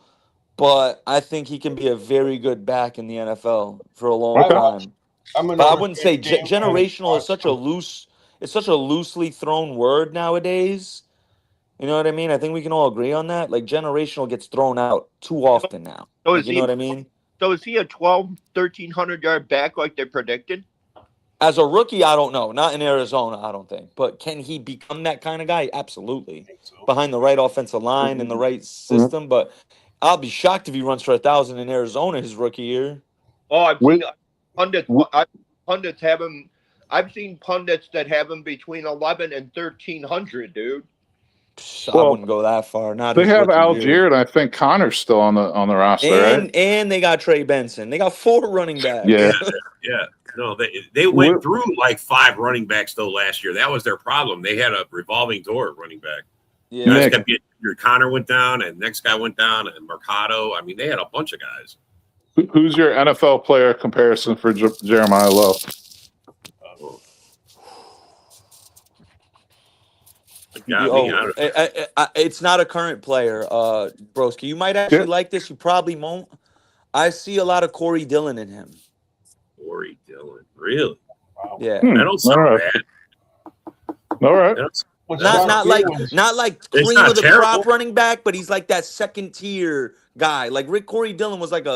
but I think he can be a very good back in the NFL for a long time. But I wouldn't say generational is such a loosely thrown word nowadays. You know what I mean? I think we can all agree on that. Like generational gets thrown out too often now. So Like, you know what I mean? So is he a 1,300 yard back like they predicted? As a rookie, I don't know. Not in Arizona, I don't think. But can he become that kind of guy? Absolutely. Behind the right offensive line and the right system. But I'll be shocked if he runs for 1,000 in Arizona his rookie year. Oh, I've seen pundits have him. I've seen pundits that have him between 11 and 1,300, dude. I wouldn't go that far. Not they his have rookie Algier, year. and I think Connor's still on the roster, right? And they got Trey Benson. They got 4 running backs. Yeah. Yeah. No, they went through like 5 running backs though last year. That was their problem. They had a revolving door of running back. Yeah. Guys kept getting, your Connor went down, and next guy went down, and Mercado. I mean, they had a bunch of guys. Who's your NFL player comparison for Jeremiah Love? It's not a current player, Broski. You might actually like this. You probably won't. I see a lot of Corey Dillon in him. Corey Dillon, really? Yeah. I don't sound bad. All right. Not like cream of the crop running back, but he's like that second tier guy. Like Corey Dillon was like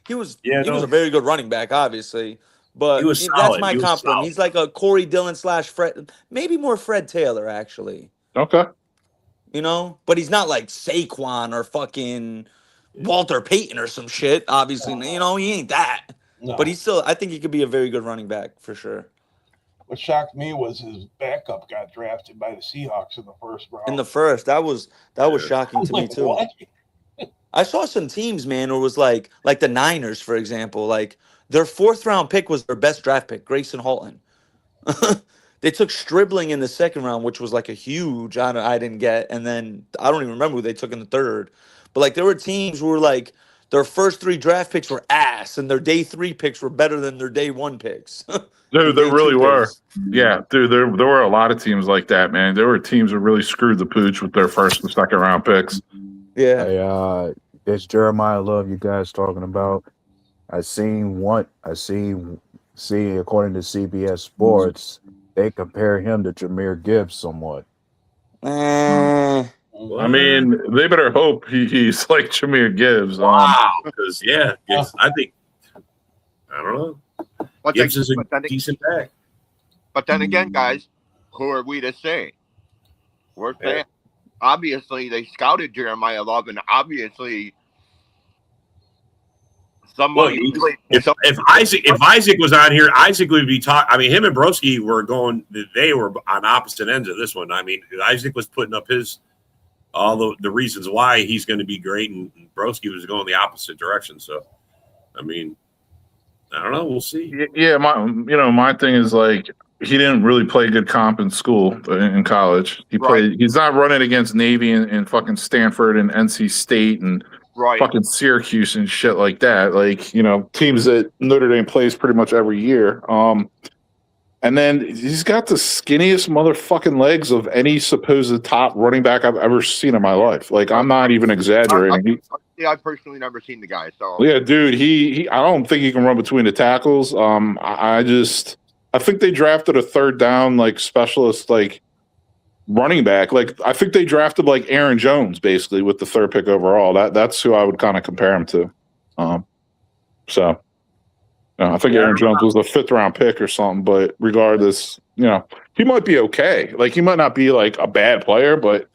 he was a very good running back, obviously. But that's my comp for him. He's like a Corey Dillon / Fred, maybe more Fred Taylor, actually. Okay. But he's not like Saquon or fucking Walter Payton or some shit. Obviously, he ain't that. No. But I think he could be a very good running back for sure. What shocked me was his backup got drafted by the Seahawks in the first round. In the first, that was shocking to me too. What? I saw some teams, man, where it was like the Niners, for example, like their 4th round pick was their best draft pick, Grayson Halton. They took Stribling in the 2nd round, which was like a huge I didn't get, and then I don't even remember who they took in the 3rd. But like there were teams where like their first 3 draft picks were ass, and their day 3 picks were better than their day 1 picks. Dude, there really were. Yeah, dude, there were a lot of teams like that, man. There were teams that really screwed the pooch with their 1st and 2nd round picks. Yeah. Hey, this Jeremiah Love you guys talking about. I seen See, according to CBS Sports, they compare him to Jahmyr Gibbs somewhat. I mean, they better hope he's like Jahmyr Gibbs. Wow, because I think I don't know. But Gibbs is a decent back. But then again, guys, who are we to say? We're fans. Obviously, they scouted Jeremiah Love, and obviously, if Isaac was on here, Isaac would be talking. I mean, him and Broski were going. They were on opposite ends of this one. I mean, Isaac was putting up all the reasons why he's going to be great, and Broski was going the opposite direction. So, I mean, I don't know. We'll see. Yeah, my thing is like he didn't really play good comp in school, in college. He's not running against Navy and fucking Stanford and NC State and fucking Syracuse and shit like that. Like, teams that Notre Dame plays pretty much every year. And then he's got the skinniest motherfucking legs of any supposed top running back I've ever seen in my life. Like, I'm not even exaggerating. I've personally never seen the guy. So yeah, dude, I don't think he can run between the tackles. I think they drafted a third down like specialist like running back. Like I think they drafted like Aaron Jones basically with the third pick overall. That's who I would kind of compare him to. I think Aaron Jones was a 5th round pick or something. But regardless, he might be okay. Like he might not be like a bad player, but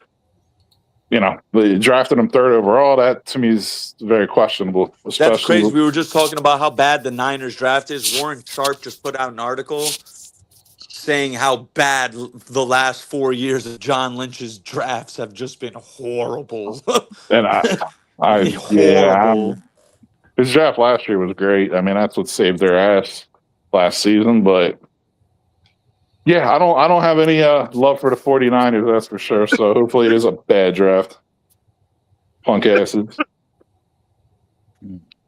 they drafted him 3rd overall. That to me is very questionable. That's crazy. We were just talking about how bad the Niners draft is. Warren Sharp just put out an article saying how bad the last 4 years of John Lynch's drafts have just been horrible. And his draft last year was great. I mean, that's what saved their ass last season. But yeah, I don't have any love for the 49ers, that's for sure. So hopefully it is a bad draft. Punk asses.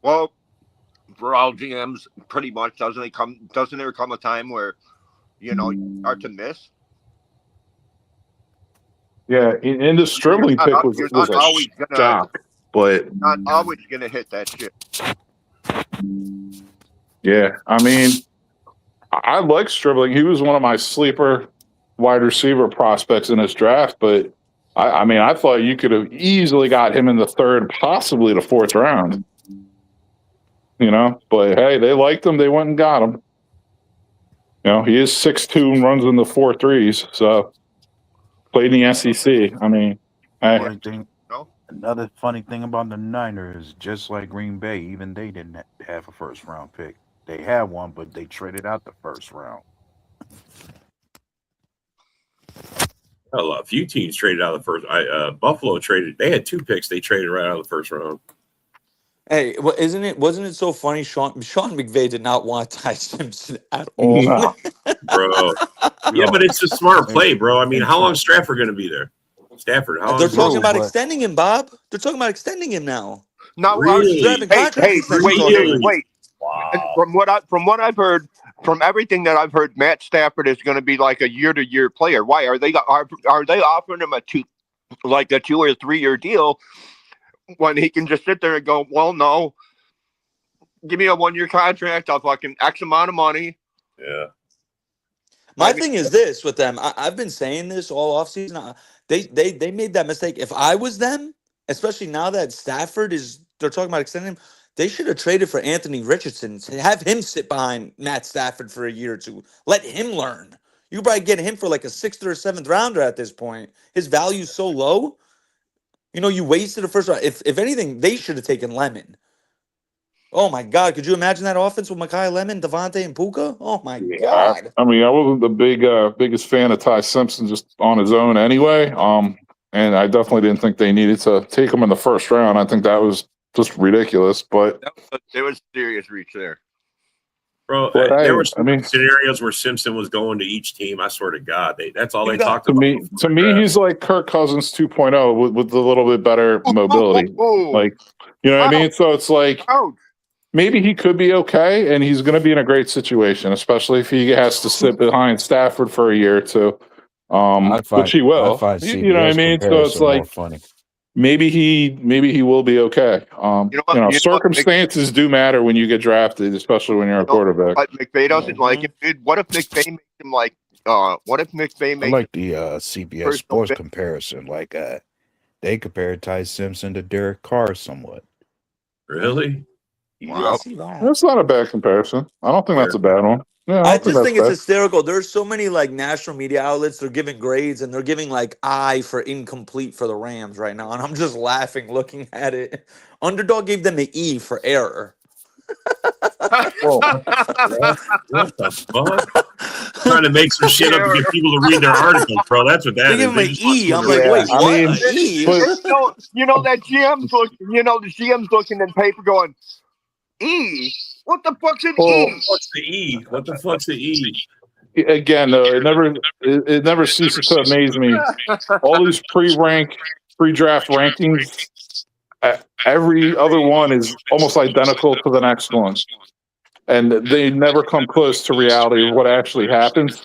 Well, for all GMs, pretty much doesn't there come a time where you start to miss? Yeah, in the Stribling pick was a shock, but not always gonna hit that shit. Yeah, I mean, I like Stribling. He was one of my sleeper wide receiver prospects in this draft, but I thought you could have easily got him in the 3rd, possibly the 4th round. But hey, they liked him. They went and got him. He is 6'2" and runs in the 4.3s. So played in the SEC. I mean, another funny thing about the Niners, just like Green Bay, even they didn't have a 1st round pick. They had one, but they traded out the 1st round. A few teams traded out of the 1st. Buffalo traded. They had 2 picks. They traded right out of the 1st round. Hey, wasn't it so funny? Sean McVay did not want Ty Simpson at all. No. Bro. Yeah, but it's a smart play, bro. I mean, how long is Stafford going to be there? Stafford. How long They're talking about extending him, Bob. They're talking about extending him now. No, really? Wait. Wow. From what I've heard, from everything that I've heard, Matt Stafford is going to be like a year-to-year player. Why are they offering him a 2 or 3 year deal when he can just sit there and go, well, no, give me a 1-year contract. I'll fucking X amount of money. Yeah. My thing is this with them. I've been saying this all offseason. They made that mistake. If I was them, especially now that Stafford they're talking about extending him, they should have traded for Anthony Richardson. Have him sit behind Matt Stafford for a year or 2. Let him learn. You could probably get him for like a 6th or 7th rounder at this point. His value's so low. You wasted a 1st round. If anything, they should have taken Lemon. Oh my God! Could you imagine that offense with Mekhi Lemon, Devontae, and Puka? Oh my God! I mean, I wasn't the biggest fan of Ty Simpson just on his own anyway. And I definitely didn't think they needed to take him in the 1st round. I think that was just ridiculous. But there was serious reach there. Bro, there were scenarios where Simpson was going to each team. I swear to God, that's all they talked about. To me, he's like Kirk Cousins 2.0 with a little bit better mobility. Like, you know what I mean? So it's like maybe he could be okay, and he's going to be in a great situation, especially if he has to sit behind Stafford for a year or 2, which he will. You know what I mean? So it's like maybe he will be okay. Circumstances do matter when you get drafted, especially when you're a quarterback. But McVay doesn't like it, dude. What if McVay makes him like? What if McVay makes? I like the CBS Sports comparison. Like they compared Ty Simpson to Derek Carr somewhat. Really? Wow. That's not a bad comparison. I don't think that's a bad one. Yeah, I just think it's hysterical. There's so many like national media outlets. They're giving grades and they're giving like I for incomplete for the Rams right now, and I'm just laughing looking at it. Underdog gave them an E for error. Whoa, what the fuck? Trying to make some shit up to get people to read their articles, bro. That's what that they is. give him an E. I'm like, wait, what? An E? That GM's looking. The GM's looking in paper, going, E. What the fuck's an E? What's the E? What the fuck's the E? Again, though, it never ceases to amaze me. All these pre-draft rankings, every other one is almost identical to the next one, and they never come close to reality of what actually happens.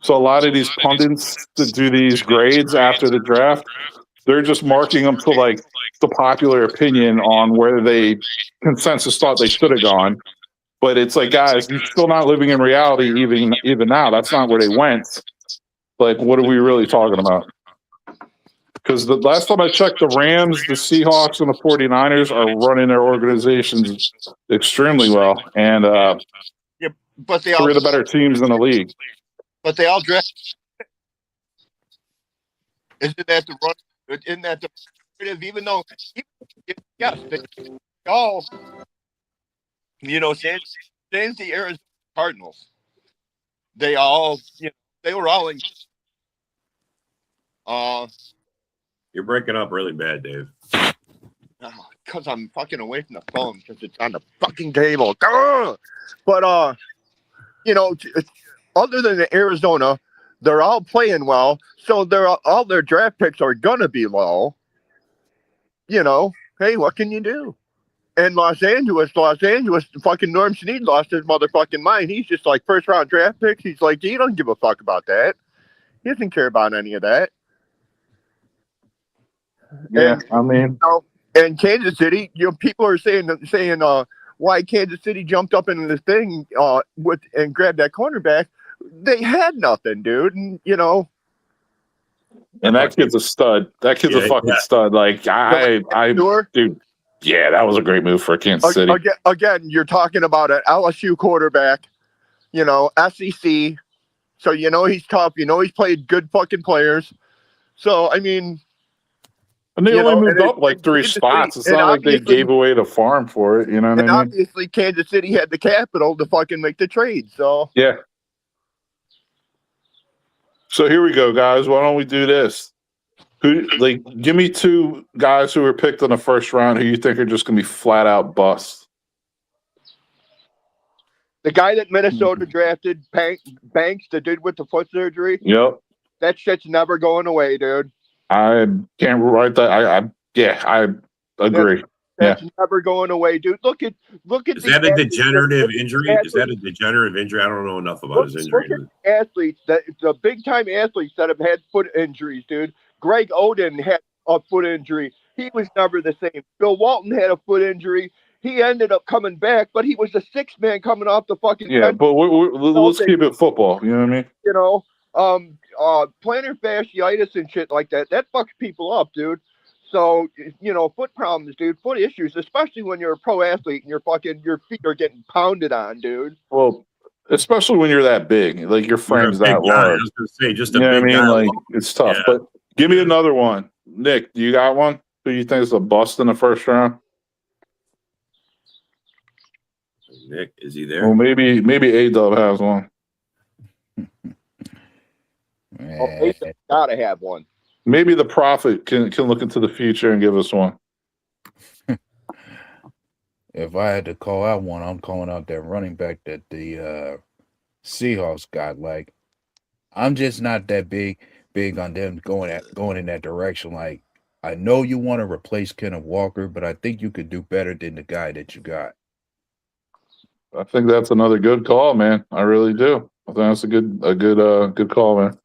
So a lot of these pundits that do these grades after the draft, they're just marking them to like the popular opinion on where they consensus thought they should have gone. But it's like, guys, you're still not living in reality even now. That's not where they went. Like, what are we really talking about? Because the last time I checked, the Rams, the Seahawks, and the 49ers are running their organizations extremely well. And but they three of the better teams in the league. But they all draft. Isn't that the run? Isn't that the even though yes, they all since the Arizona Cardinals, they all they were all in. You're breaking up really bad, Dave. Because I'm fucking away from the phone because it's on the fucking table. But other than Arizona, they're all playing well, so all their draft picks are gonna be low. Hey, what can you do? And Los Angeles, fucking Norm Snead lost his motherfucking mind. He's just like first round draft picks. He's like, he doesn't give a fuck about that. He doesn't care about any of that. Yeah, and Kansas City, people are saying why Kansas City jumped up into this thing and grabbed that cornerback. They had nothing, dude, and And that kid's a stud. That kid's a fucking stud. Like dude. Yeah, that was a great move for Kansas City. Again, you're talking about an LSU quarterback, SEC. So he's tough. He's played good fucking players. So I mean, and they only moved up like 3 spots. It's not like they gave away the farm for it. You know what I mean? Obviously, Kansas City had the capital to fucking make the trade. So yeah. So here we go, guys. Why don't we do this? Give me 2 guys who were picked in the first round who you think are just going to be flat out busts. The guy that Minnesota drafted, Banks, the dude with the foot surgery. Yep. That shit's never going away, dude. I can't write that. I agree. That's never going away, dude. Look at. Is that a degenerative injury? Is that a degenerative injury? I don't know enough about his injury. Look at athletes the big time athletes that have had foot injuries, dude. Greg Oden had a foot injury. He was never the same. Bill Walton had a foot injury. He ended up coming back, but he was the 6th man coming off the fucking. Yeah, but let's keep it football. You know what I mean? Plantar fasciitis and shit like that fucks people up, dude. So, foot problems, dude, foot issues, especially when you're a pro athlete and your feet are getting pounded on, dude. Well, especially when you're that big, like your frame's that large. I was going to say, just a big guy. Like, it's tough. Yeah. But give me another one. Nick, do you got one? Who you think is a bust in the first round? Nick, is he there? Well, maybe A-Dub has one. A-Dub gotta have one. Maybe the Prophet can look into the future and give us one. If I had to call out one, I'm calling out that running back that the Seahawks got. Like, I'm just not that big on them going in that direction. Like, I know you want to replace Kenneth Walker, but I think you could do better than the guy that you got. I think that's another good call, man. I really do. I think that's a good call, man.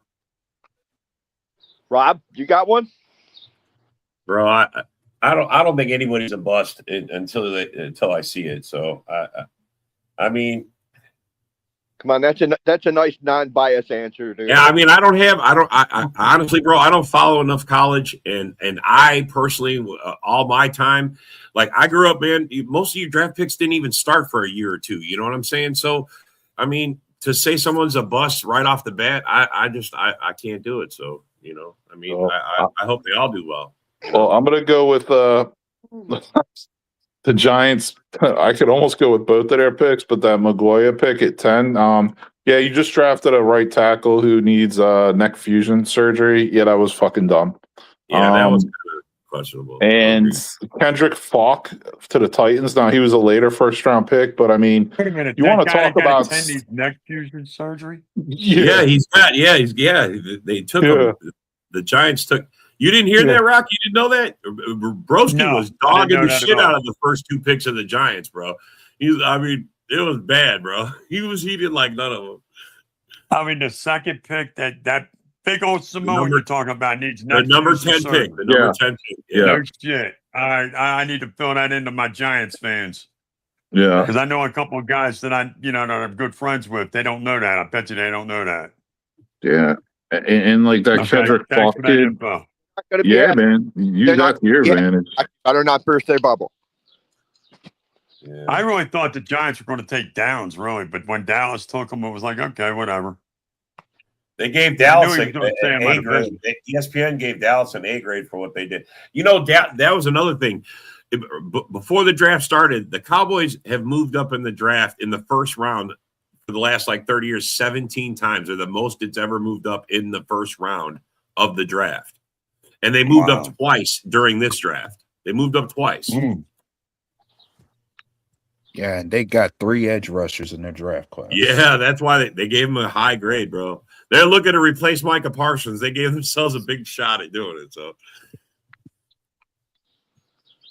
Rob, you got one? bro. I don't think anybody's a bust until I see it. So I mean, come on, that's a nice non-biased answer, dude. yeah, I mean, I honestly, bro, I don't follow enough college, and I personally, all my time, like I grew up, man. Most of your draft picks didn't even start for a year or two. You know what I'm saying? So, I mean, to say someone's a bust right off the bat, I can't do it. So, you know, I mean, I hope they all do well. Well, I'm gonna go with the Giants. I could almost go with both of their picks, but that Maguire pick at 10. Yeah, you just drafted a right tackle who needs neck fusion surgery. Yeah, that was fucking dumb. Yeah, that was questionable. And Kendrick Falk to the Titans. Now he was a later first round pick, but I mean, wait a minute, you want to talk about neck fusion surgery? Yeah, he's got. Yeah, they took him. The Giants took. You didn't hear that, Rock? You didn't know that? Broski was dogging the shit out of the first two picks of the Giants, bro. I mean, it was bad, bro. He didn't like none of them. I mean, the second pick, that big old Samoan you're talking about needs the number 10 pick. The number 10 pick. Yeah. No shit. I need to fill that into my Giants fans. Yeah. Because I know a couple of guys that I'm good friends with. They don't know that. I bet you they don't know that. Yeah. And like that Kendrick Falk kid. Yeah, man. You got your advantage. Better not burst their bubble. Yeah. I really thought the Giants were going to take Downs, really, but when Dallas took them, it was like, okay, whatever. They gave Dallas an A grade. ESPN gave Dallas an A grade for what they did. You know, that was another thing. Before the draft started, the Cowboys have moved up in the draft in the first round for the last 30 years, 17 times. They're the most it's ever moved up in the first round of the draft. And they moved up twice during this draft. They moved up twice. Mm. Yeah, and they got 3 edge rushers in their draft class. Yeah, that's why they gave him a high grade, bro. They're looking to replace Micah Parsons. They gave themselves a big shot at doing it. So,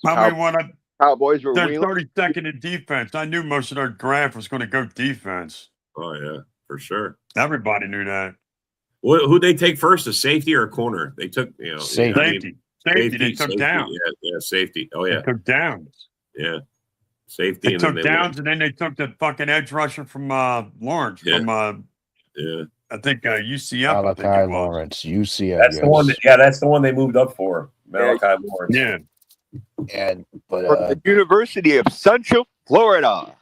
Cowboys were 32nd in defense. I knew most of their draft was going to go defense. Oh yeah, for sure. Everybody knew that. Who'd they take first, a safety or a corner? They took, safety. Safety. They took Downs. Yeah, safety. Oh yeah, they took Downs. Yeah, safety. They took Downs, and then they took the fucking edge rusher from Lawrence from I think UCF. Malachi Lawrence, UCF. That's the one. That's the one they moved up for. Malachi Lawrence. Yeah, and but the University of Central Florida.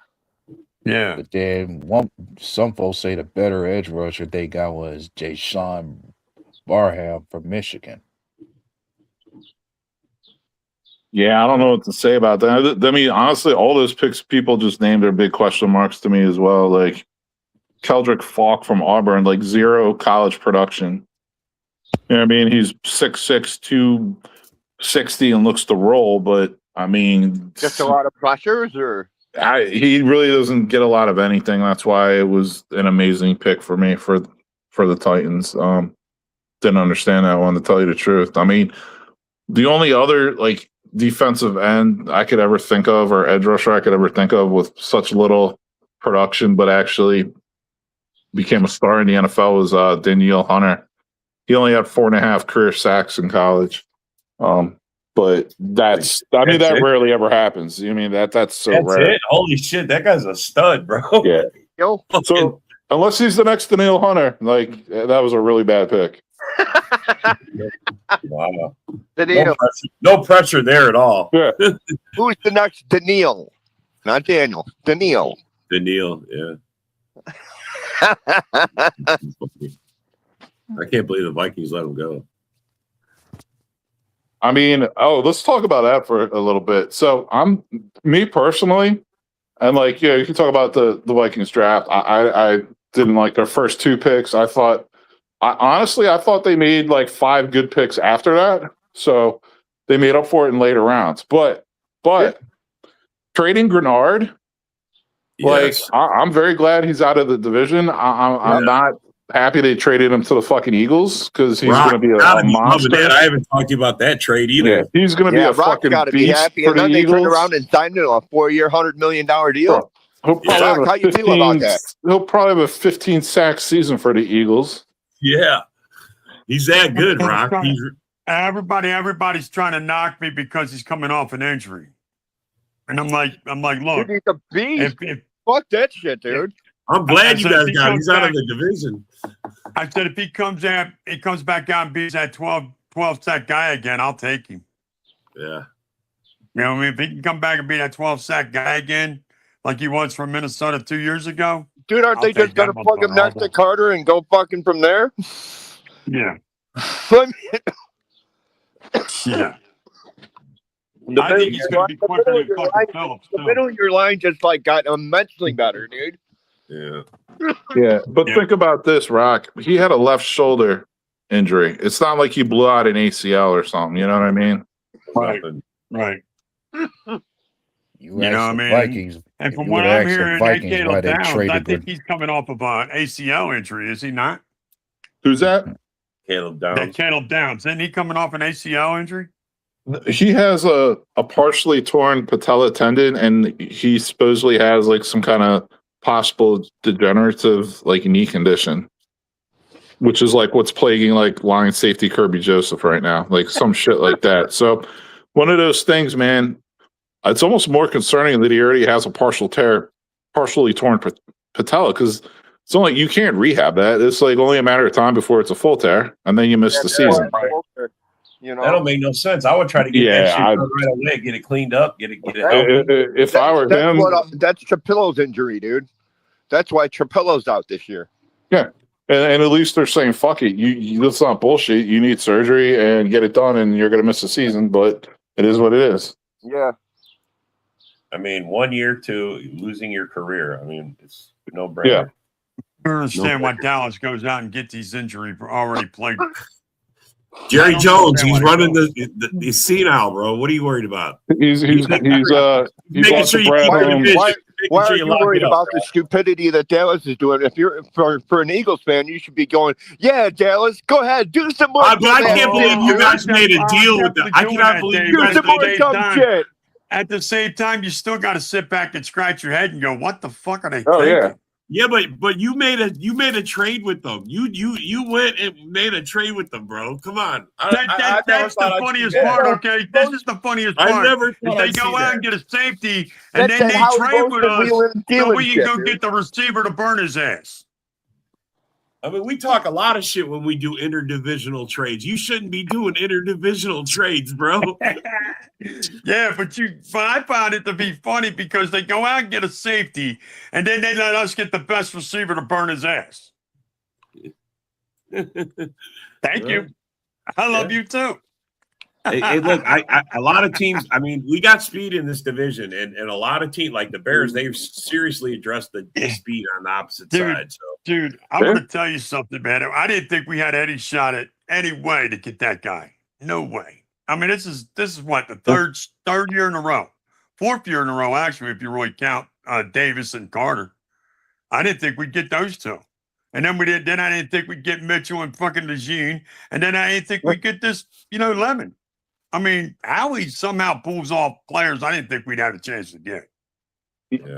Yeah, but then some folks say the better edge rusher they got was Jayshawn Barham from Michigan. Yeah, I don't know what to say about that. I mean, honestly, all those picks people just named are big question marks to me as well. Like Keldrick Falk from Auburn, 0 college production. You know what I mean? He's 6'6", 260 and looks to roll, but I mean, just a lot of pressures, or he really doesn't get a lot of anything. That's why it was an amazing pick for me for the Titans. Didn't understand that one, to tell you the truth. I mean, the only other defensive end I could ever think of, or edge rusher I could ever think of with such little production, but actually became a star in the NFL was Danielle Hunter. He only had 4.5 career sacks in college. But that rarely ever happens. I mean, that's so rare. It. Holy shit, that guy's a stud, bro. Yeah. So unless he's the next Danielle Hunter, that was a really bad pick. Wow. No pressure there at all. Yeah. Who's the next Danielle? Not Daniel. Danielle, yeah. I can't believe the Vikings let him go. I mean, let's talk about that for a little bit. So me personally, and you can talk about the Vikings draft. I didn't like their first 2 picks. I thought they made 5 good picks after that. So they made up for it in later rounds. But trading Grenard, yes. I'm very glad he's out of the division. I'm not happy they traded him to the fucking Eagles because he's going to be a monster. I haven't talked to you about that trade either. Yeah, he's going to be a fucking beast be happy. for and the then Eagles. They turned around and signed him a 4-year, $100 million deal. How you feel about that? He'll probably have a 15 sack season for the Eagles. Yeah, he's that good, Rock. Everybody's trying to knock me because he's coming off an injury. And I'm like, look. Dude, he's a beast. Fuck that shit, dude. I'm glad you guys got him. He's out of the division. I said if he comes back out and beats that 12 sack guy again, I'll take him. Yeah. You know what I mean? If he can come back and be that 12 sack guy again, like he was from Minnesota 2 years ago. Dude, aren't they just going to plug him next to Carter and go fucking from there? Yeah. Yeah. I think he's going to be quicker than fucking Phillips. The middle of your line just like got immensely better, dude. Yeah. Yeah. But think about this, Rock. He had a left shoulder injury. It's not like he blew out an ACL or something. You know what I mean? Right. You know what I mean? Vikings, and from what I'm hearing, Caleb Downs, I think he's coming off of an ACL injury, is he not? Who's that? Caleb Downs. Caleb Downs. Isn't he coming off an ACL injury? He has a partially torn patella tendon, and he supposedly has like some kind of possible degenerative like knee condition, which is like what's plaguing like line safety Kirby Joseph right now, like some shit like that. So one of those things, man. It's almost more concerning that he already has a partially torn patella, because it's only you can't rehab that. It's like only a matter of time before it's a full tear, and then you miss the season. You know, that don't make no sense. I would try to get that shit right away, get it cleaned up, get it. If I were him, that's Trapillo's injury, dude. That's why Trapillo's out this year. Yeah, and at least they're saying, "Fuck it, you that's not bullshit. You need surgery and get it done, and you're gonna miss the season." But it is what it is. Yeah. I mean, 1 year to losing your career. I mean, it's no brainer. Yeah. I don't understand why Dallas goes out and gets these injuries already played. Jerry Jones, he's running the senile, bro. What are you worried about? He's making sure you why are you worried about the stupidity that Dallas is doing? If you're for an Eagles fan, you should be going, yeah, Dallas, go ahead, do some more. But I can't believe you guys made a deal with them. I cannot believe you do some more dumb shit. At the same time, you still got to sit back and scratch your head and go, "What the fuck are they?" Oh thinking? Yeah, but you made a trade with them. You went and made a trade with them, bro. Come on. That's the funniest part. Okay, this is the funniest part. I never thought they go out and get a safety, and then they trade with us so we can go get the receiver to burn his ass. I mean, we talk a lot of shit when we do interdivisional trades. You shouldn't be doing interdivisional trades, bro. Yeah, but I found it to be funny because they go out and get a safety, and then they let us get the best receiver to burn his ass. Thank you. I love you too. Hey, look, a lot of teams. I mean, we got speed in this division, and a lot of teams like the Bears. They've seriously addressed the speed on the opposite side. So, dude, I'm going to tell you something, man. I didn't think we had any shot at any way to get that guy. No way. I mean, this is what the third year in a row, fourth year in a row, actually, if you really count Davis and Carter. I didn't think we'd get those two. And then we did. Then I didn't think we'd get Mitchell and fucking Lejeune. And then I didn't think we'd get this, Lemon. I mean, Howie somehow pulls off players I didn't think we'd have a chance to get.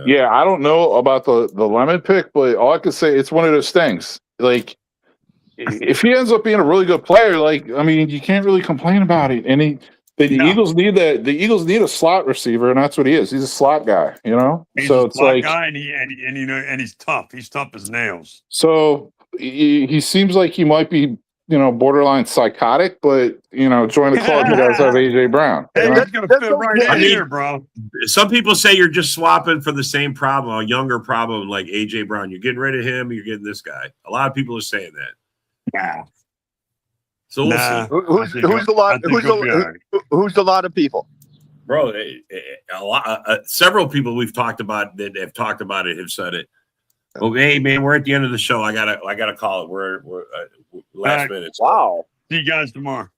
Yeah, I don't know about the Lemon pick, but all I could say, it's one of those things. Like, if he ends up being a really good player, like, I mean, you can't really complain about it. And the Eagles need that. The Eagles need a slot receiver, and that's what he is. He's a slot guy, He's so a it's slot like guy, and he's tough. He's tough as nails. So he seems like he might be, borderline psychotic, but join the club. He does have AJ Brown. Hey, that's gonna fit right in here, bro. Some people say you're just swapping for the same problem, a younger problem like AJ Brown. You're getting rid of him, you're getting this guy. A lot of people are saying that. Yeah. So we'll see. Who's a lot of people? Bro, a lot. Several people we've talked about that have talked about it have said it. Well, hey man, we're at the end of the show. I gotta call it. We're last minute. Wow. See you guys tomorrow.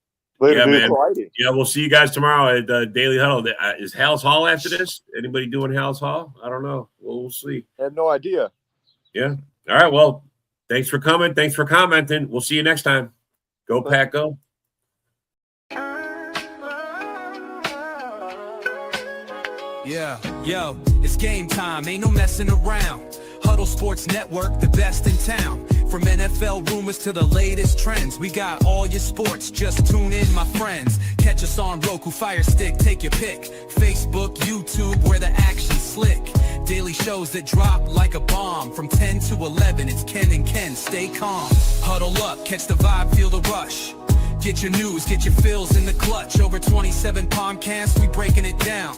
Yeah, man. Yeah, we'll see you guys tomorrow at Daily Huddle. Is Hal's Hall after this? Anybody doing Hal's Hall? I don't know. We'll see. I have no idea. Yeah. All right. Well, thanks for coming. Thanks for commenting. We'll see you next time. Go Pack, go. Yeah, yo, it's game time. Ain't no messing around. Huddle Sports Network, the best in town. From NFL rumors to the latest trends, we got all your sports, just tune in, my friends. Catch us on Roku, Fire Stick, take your pick. Facebook, YouTube, where the action's slick. Daily shows that drop like a bomb. From 10 to 11, it's Ken and Ken, stay calm. Huddle up, catch the vibe, feel the rush. Get your news, get your fills in the clutch. Over 27 podcasts, we breaking it down.